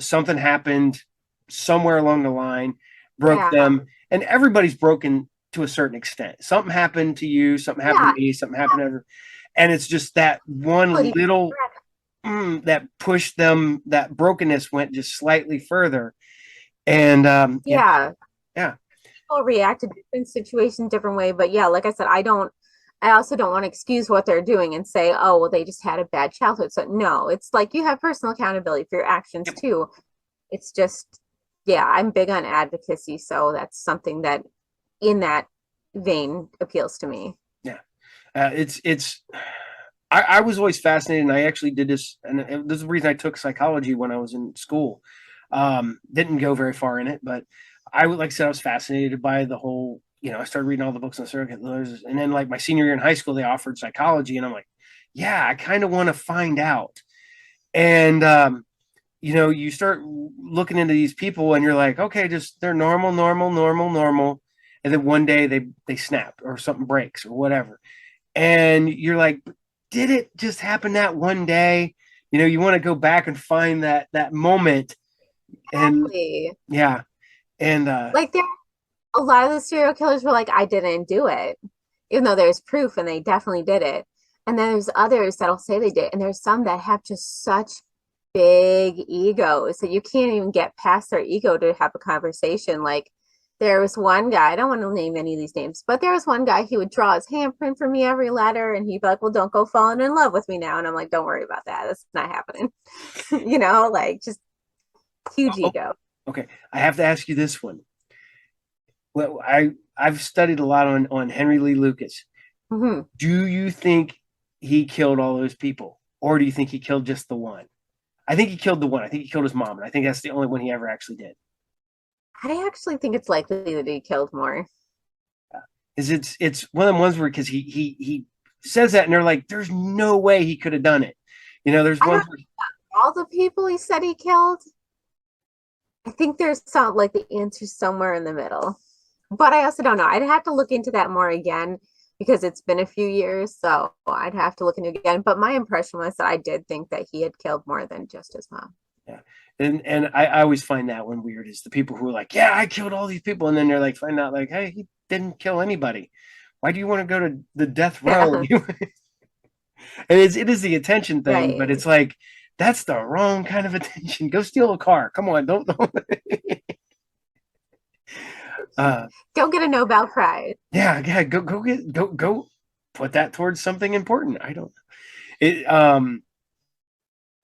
something happened somewhere along the line, broke Yeah, them, and everybody's broken to a certain extent. Something happened to you, something happened yeah. to me, something happened to every, and it's just that one little that pushed them. That brokenness went just slightly further, and yeah, Yeah, yeah, people react to different situations different way. But yeah, like I said, I also don't want to excuse what they're doing and say, oh, well, they just had a bad childhood. So no, it's like you have personal accountability for your actions yep, too. It's just, yeah, I'm big on advocacy. So that's something that in that vein appeals to me. yeah. It's. I was always fascinated, and I actually did this, and this is the reason I took psychology when I was in school. Didn't go very far in it, but I would, like I said, I was fascinated by the whole. I started reading all the books on serial killers, and then like my senior year in high school, they offered psychology, and I'm like, yeah, I kind of want to find out. And you start looking into these people, and you're like, okay, just they're normal, normal, normal, normal, and then one day they snap or something breaks or whatever, and you're like, did it just happen that one day? You want to go back and find that moment, and Exactly. yeah, and Like there, a lot of the serial killers were like, I didn't do it, even though there's proof and they definitely did it. And then there's others that'll say they did. And there's some that have just such big egos that you can't even get past their ego to have a conversation. Like there was one guy, I don't want to name any of these names, but there was one guy, he would draw his handprint for me every letter and he'd be like, well, don't go falling in love with me now. And I'm like, don't worry about that. That's not happening. Like just huge oh, ego. okay, I have to ask you this one. Well, I've studied a lot on Henry Lee Lucas. Mm-hmm. Do you think he killed all those people, or do you think he killed just the one? I think he killed the one. I think he killed his mom, and I think that's the only one he ever actually did. I actually think it's likely that he killed more. Is it's one of the ones where because he says that, and they're like, there's no way he could have done it. There's I ones don't where know all the people he said he killed. I think there's some like the answer somewhere in the middle. But I also don't know. I'd have to look into that more again because it's been a few years. So I'd have to look into it again. But my impression was that I did think that he had killed more than just his mom. yeah. And I always find that one weird is the people who are like, yeah, I killed all these people, and then they're like, find out like, hey, he didn't kill anybody. Why do you want to go to the death row? Yeah, And it is the attention thing, but right. it's like that's the wrong kind of attention. Go steal a car. Come on, don't. uh, Don't get a Nobel Prize. yeah, yeah. Go put that towards something important. I don't. It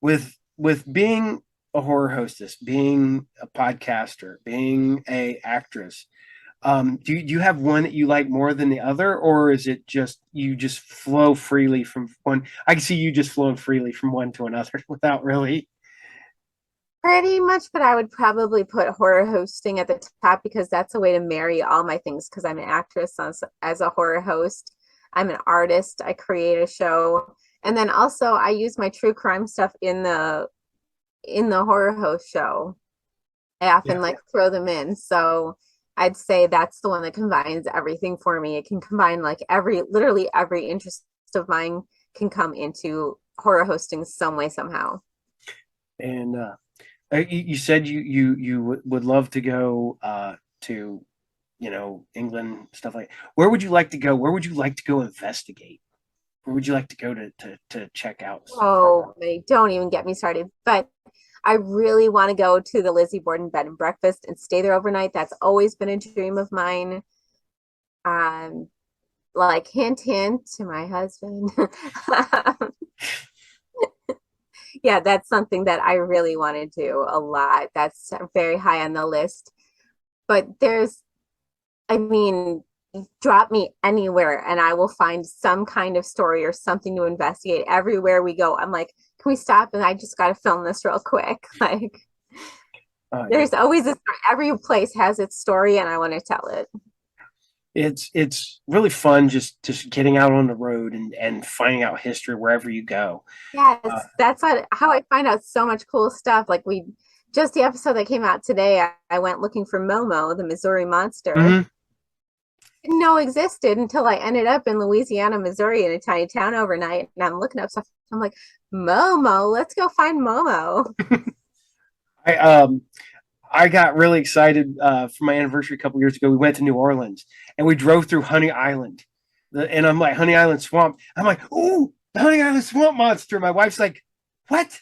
with being a horror hostess, being a podcaster, being a actress. Do you have one that you like more than the other, or is it just you just flow freely from one? I can see you just flowing freely from one to another without really. Pretty much, but I would probably put horror hosting at the top because that's a way to marry all my things because I'm an actress as a horror host. I'm an artist. I create a show. And then also I use my true crime stuff in the horror host show. I often Yeah. like throw them in. So I'd say that's the one that combines everything for me. It can combine like literally every interest of mine can come into horror hosting some way, somehow. And You said you would love to go to England, stuff like. Where would you like to go? Where would you like to go investigate? Where would you like to go to check out? Oh, they don't even get me started. But I really want to go to the Lizzie Borden bed and breakfast and stay there overnight. That's always been a dream of mine. Um, like hint, hint to my husband. Yeah, that's something that I really want to do a lot. That's very high on the list. But I mean, drop me anywhere and I will find some kind of story or something to investigate everywhere we go. I'm like, can we stop? And I just got to film this real quick. Like, Yeah. there's always a story. Every place has its story, and I want to tell it. It's really fun just getting out on the road and finding out history wherever you go. Uh, Yes, that's how I find out so much cool stuff. Like we just the episode that came out today, I went looking for Momo, the Missouri monster. mhm. Didn't know existed until I ended up in Louisiana, Missouri, in a tiny town overnight. And I'm looking up stuff. I'm like, Momo, let's go find Momo. I I got really excited for my anniversary a couple years ago. We went to New Orleans and we drove through Honey Island, and I'm like Honey Island Swamp. I'm like, ooh, the Honey Island Swamp Monster. My wife's like, what?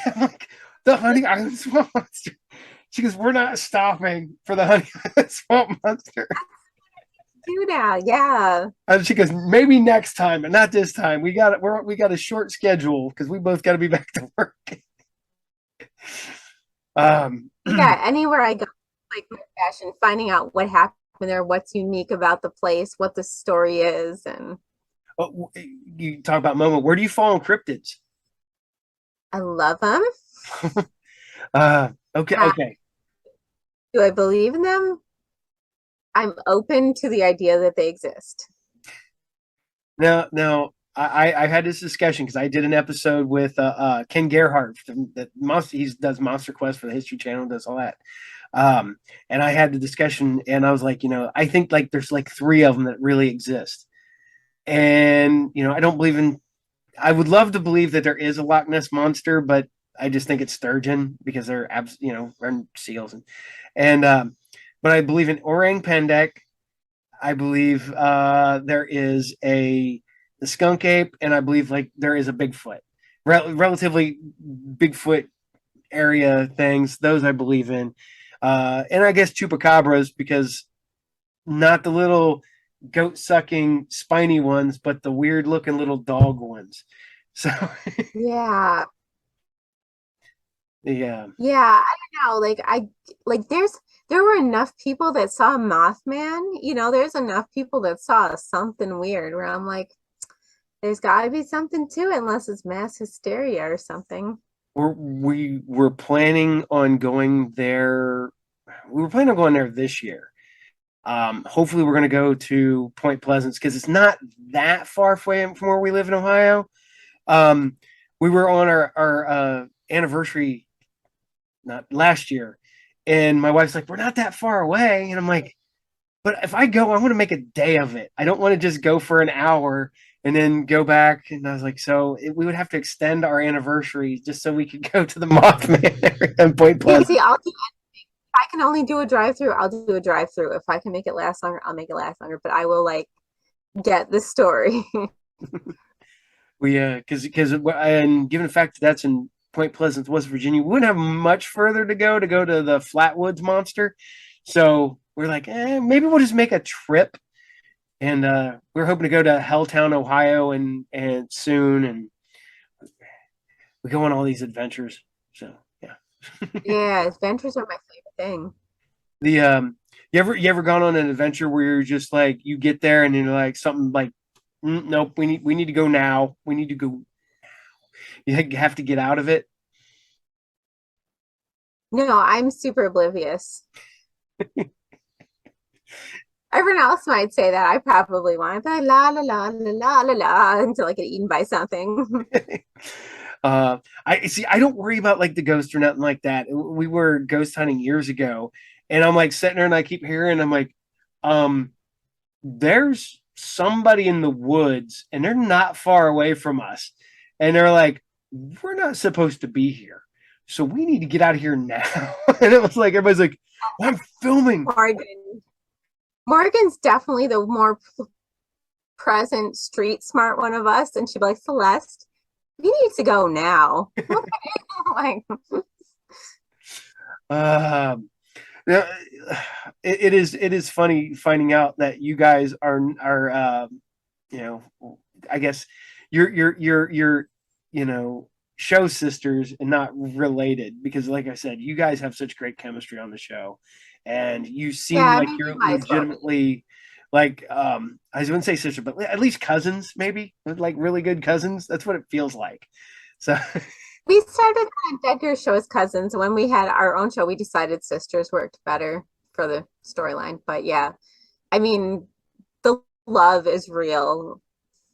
I'm like, the Honey Island Swamp Monster. She goes, we're not stopping for the Honey Island Swamp Monster. Do now, yeah. And she goes, maybe next time, but not this time. We got a short schedule because we both got to be back to work. Um, Yeah, anywhere I go, like my passion, finding out what happened there, what's unique about the place, what the story is, and you talk about Momo. Where do you fall on cryptids? I love them. Okay, Uh, okay. do I believe in them? I'm open to the idea that they exist. Now, I've had this discussion because I did an episode with Ken Gerhardt, that monster. He does Monster Quest for the History Channel, does all that. And I had the discussion, and I was like, I think like there's like three of them that really exist, and I don't believe in. I would love to believe that there is a Loch Ness monster, but I just think it's sturgeon because they're are seals and but I believe in orang pendek. I believe there is the skunk ape, and I believe like there is a Bigfoot, relatively Bigfoot area things. Those I believe in, and I guess chupacabras because not the little goat sucking spiny ones, but the weird looking little dog ones. So Yeah. yeah, Yeah, I don't know. Like there were enough people that saw Mothman, there's enough people that saw something weird where I'm like, there's gotta be something to it unless it's mass hysteria or something. we were planning on going there. We were planning on going there this year. Hopefully, we're going to go to Point Pleasant because it's not that far from where we live in Ohio. Um, we were on our anniversary not last year, and my wife's like, "We're not that far away," and I'm like, "But if I go, I want to make a day of it. I don't want to just go for an hour and then go back." And I was like, we would have to extend our anniversary just so we could go to the Mothman area in Point Yeah, Pleasant. see, if I can only do a drive-through, I'll do a drive-through. If I can make it last longer, I'll make it last longer, but I will like get the story. We because and given the fact that that's in Point Pleasant, West Virginia, we wouldn't have much further to go to the Flatwoods Monster. So we're like, maybe we'll just make a trip. And we're hoping to go to Helltown, Ohio, and soon, and we go on all these adventures. So yeah, Yeah, adventures are my favorite thing. the you ever gone on an adventure where you're just like you get there and you're like something like, nope, we need to go now. We need to go. You have to get out of it. No, I'm super oblivious. Everyone else might say that. I probably want to la la la la la la la until I get eaten by something. I see. I don't worry about like the ghost or nothing like that. We were ghost hunting years ago, and I'm like sitting there and I keep hearing. I'm like, um, there's somebody in the woods, and they're not far away from us, and they're like, we're not supposed to be here. so we need to get out of here now. And it was like everybody's like, well, I'm filming. Morgan's definitely the more present, street smart one of us, and she'd be like, Celeste, we need to go now. Like, Um, yeah, it is funny finding out that you guys are you know, I guess you're show sisters and not related, because like I said, you guys have such great chemistry on the show, and you seem yeah, like maybe you're might as well. legitimately like I wouldn't say sister, but at least cousins, maybe like really good cousins. That's what it feels like. So We started on Deadgear show as cousins. When we had our own show, we decided sisters worked better for the storyline. But yeah, I mean, the love is real.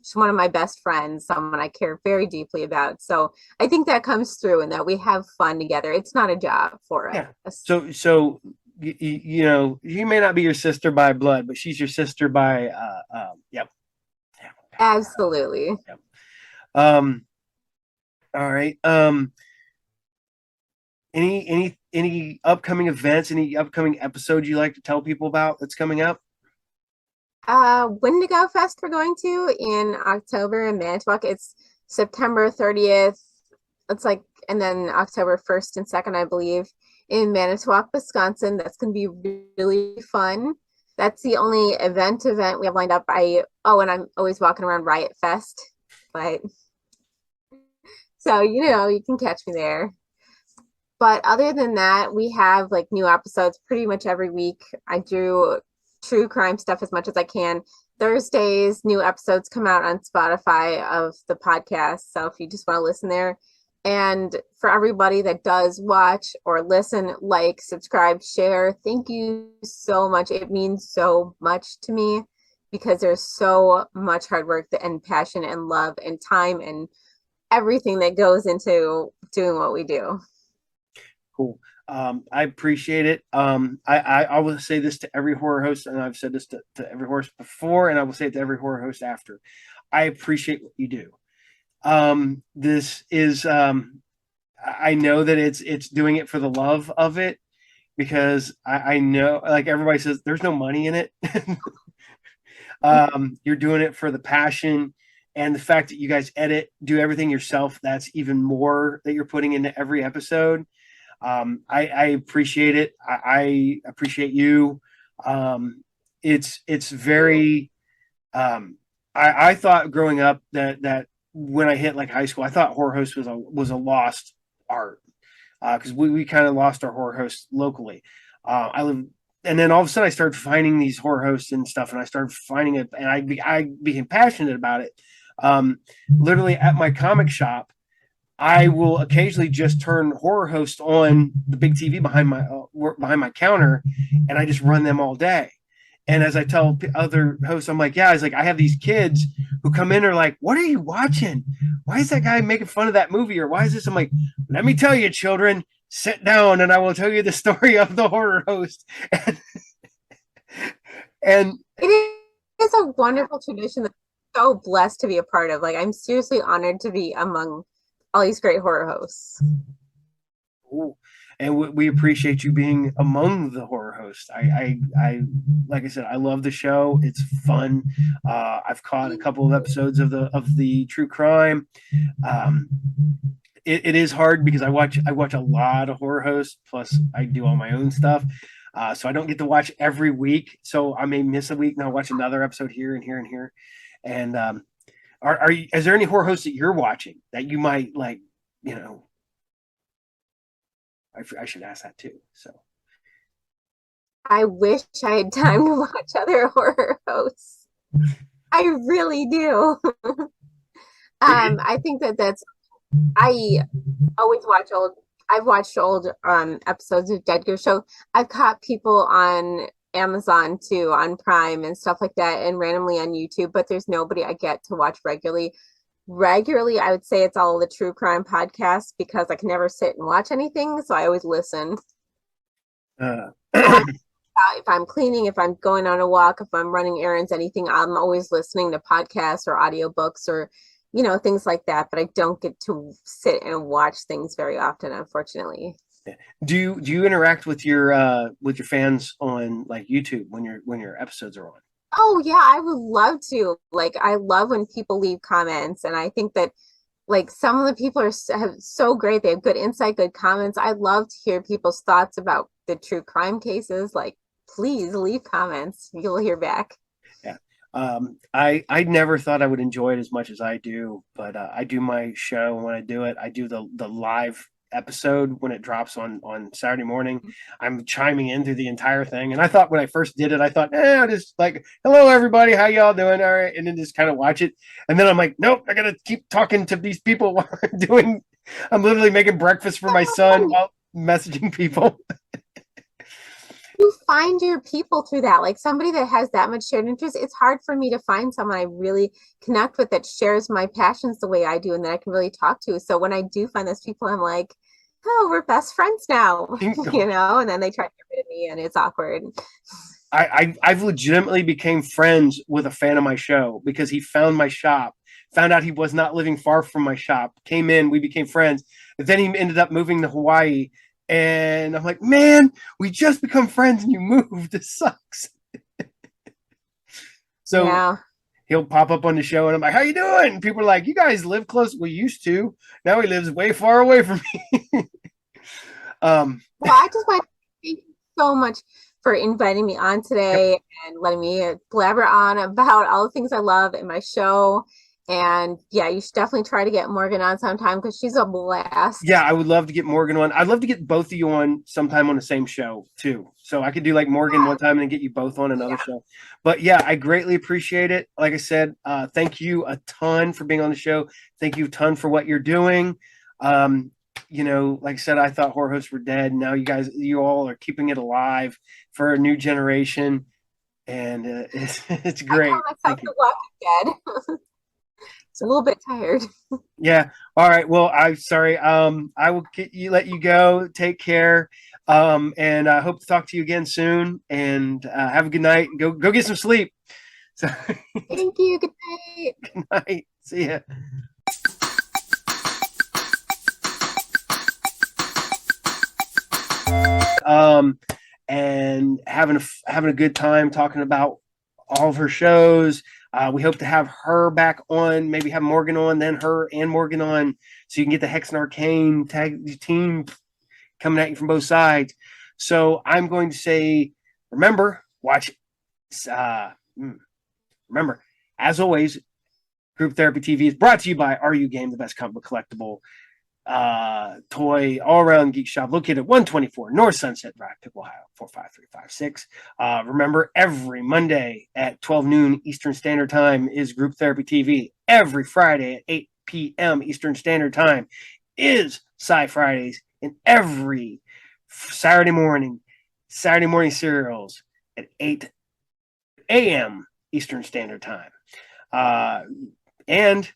She's one of my best friends, someone I care very deeply about. So I think that comes through and that we have fun together. It's not a job for yeah. us. So you may not be your sister by blood, but she's your sister by yep. Absolutely. Yep. Um all right. Any upcoming events, any upcoming episodes you like to tell people about that's coming up? Wendigo Fest we're going to in October in Manitowoc. It's September 30th. It's like, and then October 1st and 2nd, I believe, in Manitowoc, Wisconsin. That's going to be really fun. That's the only event we have lined up. And I'm always walking around Riot Fest, but so you can catch me there. But other than that, we have like new episodes pretty much every week. I do true crime stuff as much as I can. Thursdays, new episodes come out on Spotify of the podcast. So if you just want to listen there. And for everybody that does watch or listen, like, subscribe, share, thank you so much. It means so much to me because there's so much hard work and passion and love and time and everything that goes into doing what we do. Cool. I appreciate it. I will say this to every horror host, and I've said this to every horse before, and I will say it to every horror host after. I appreciate what you do. This is I know that it's doing it for the love of it, because I know, like everybody says, there's no money in it. You're doing it for the passion and the fact that you guys do everything yourself. That's even more that you're putting into every episode. I appreciate it. I appreciate you. It's very. I thought growing up that when I hit like high school, I thought horror host was a lost art, because we kind of lost our horror host locally. I live, and then all of a sudden I started finding these horror hosts and stuff, and I started finding it, and I became passionate about it. Literally at my comic shop, I will occasionally just turn horror host on the big TV behind my counter, and I just run them all day. And as I tell other hosts, I'm like, yeah, I have these kids who come in and are like, what are you watching? Why is that guy making fun of that movie? Or why is this? I'm like, let me tell you, children, sit down and I will tell you the story of the horror host. And It is a wonderful tradition that I'm so blessed to be a part of. Like, I'm seriously honored to be among all these great horror hosts. and we appreciate you being among the horror hosts. I like I said, I love the show. It's fun. I've caught a couple of episodes of the true crime. Um, it is hard because I watch a lot of horror hosts. Plus, I do all my own stuff. So I don't get to watch every week. So I may miss a week and I'll watch another episode here and here and here. And is there any horror hosts that you're watching that you might like? You know, I should ask that too. So I wish I had time to watch other horror hosts. I really do. I think that's I always watch old. I've watched old episodes of Dead Ghost Show. I've caught people on Amazon too, on Prime and stuff like that, and randomly on YouTube. But there's nobody I get to watch regularly. Regularly, I would say it's all the true crime podcasts because I can never sit and watch anything, so I always listen. uh, If I'm cleaning, if I'm going on a walk, if I'm running errands, anything, I'm always listening to podcasts or audiobooks or things like that. But I don't get to sit and watch things very often, unfortunately. Do you interact with your fans on like YouTube when your episodes are on? Oh yeah, I would love to. Like I love when people leave comments, and I think that like some of the people have so great. They have good insight, good comments. I love to hear people's thoughts about the true crime cases. Like please leave comments. You'll hear back. Yeah. I never thought I would enjoy it as much as I do, but I do my show. When I do it, I do the live episode when it drops on Saturday morning. I'm chiming in through the entire thing, and I thought when I first did it, I thought, I'll just like, hello everybody, how y'all doing? All right, and then just kind of watch it, and then I'm like, nope, I gotta keep talking to these people while I'm doing. I'm literally making breakfast for my son while messaging people. You find your people through that, like somebody that has that much shared interest. It's hard for me to find someone I really connect with that shares my passions the way I do and that I can really talk to. So when I do find those people, I'm like, oh, we're best friends now, and then they try to get rid of me and it's awkward. I've legitimately became friends with a fan of my show because he found my shop, found out he was not living far from my shop, came in, we became friends. But then he ended up moving to Hawaii, and I'm like, man, we just become friends and you moved. This sucks. So Yeah. he'll pop up on the show, and I'm like, how you doing? And people are like, you guys live close. We used to. Now he lives way far away from me. um, Well, I just want to thank you so much for inviting me on yep. today and letting me blabber on about all the things I love in my show. And yeah, you should definitely try to get Morgan on sometime because she's a Yeah, blast. I would love to get Morgan on. I'd love to get both of you on sometime on the same show too. So I could do like Morgan one time and then get you both on another Yeah. show. But yeah, I greatly appreciate it. Like I said, thank you a ton for being on the show. Thank you a ton for what you're doing. Um, like I said, I thought horror hosts were dead. Now you all are keeping it alive for a new generation, and it's I call great. myself Thank you. the Walking Dead. It's a little bit tired. Yeah. All right. Well, I'm sorry. I will let you go. Take care. And I hope to talk to you again soon. And have a good night. Go get some sleep. So, Thank you. Good night. good night. See ya. Um, and having a good time talking about all of her shows. We hope to have her back on, maybe have Morgan on, then her and Morgan on, so you can get the Hexen Arcane tag team coming at you from both sides. So I'm going to say, remember, watch. Uh, remember, as always, Group Therapy TV is brought to you by RU Game, the best comic book collectible toy all around geek shop located at 124 North Sunset Drive, Pickle, Ohio 45356. Remember, every Monday at 12 noon Eastern Standard Time is Group Therapy TV. Every Friday at 8 p.m. Eastern Standard Time is Sci Fridays, and every Saturday morning serials at 8 a.m. Eastern Standard Time. And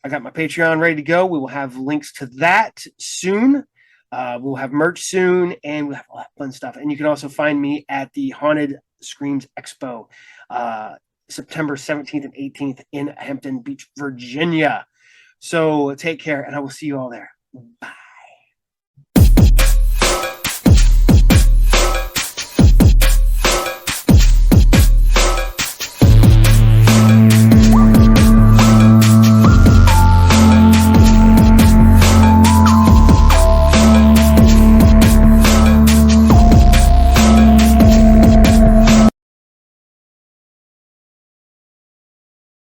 I got my Patreon ready to go. We will have links to that soon. We'll have merch soon, and we'll have a lot of fun stuff. And you can also find me at the Haunted Screams Expo, September 17th and 18th in Hampton Beach, Virginia. So take care, and I will see you all there. Bye.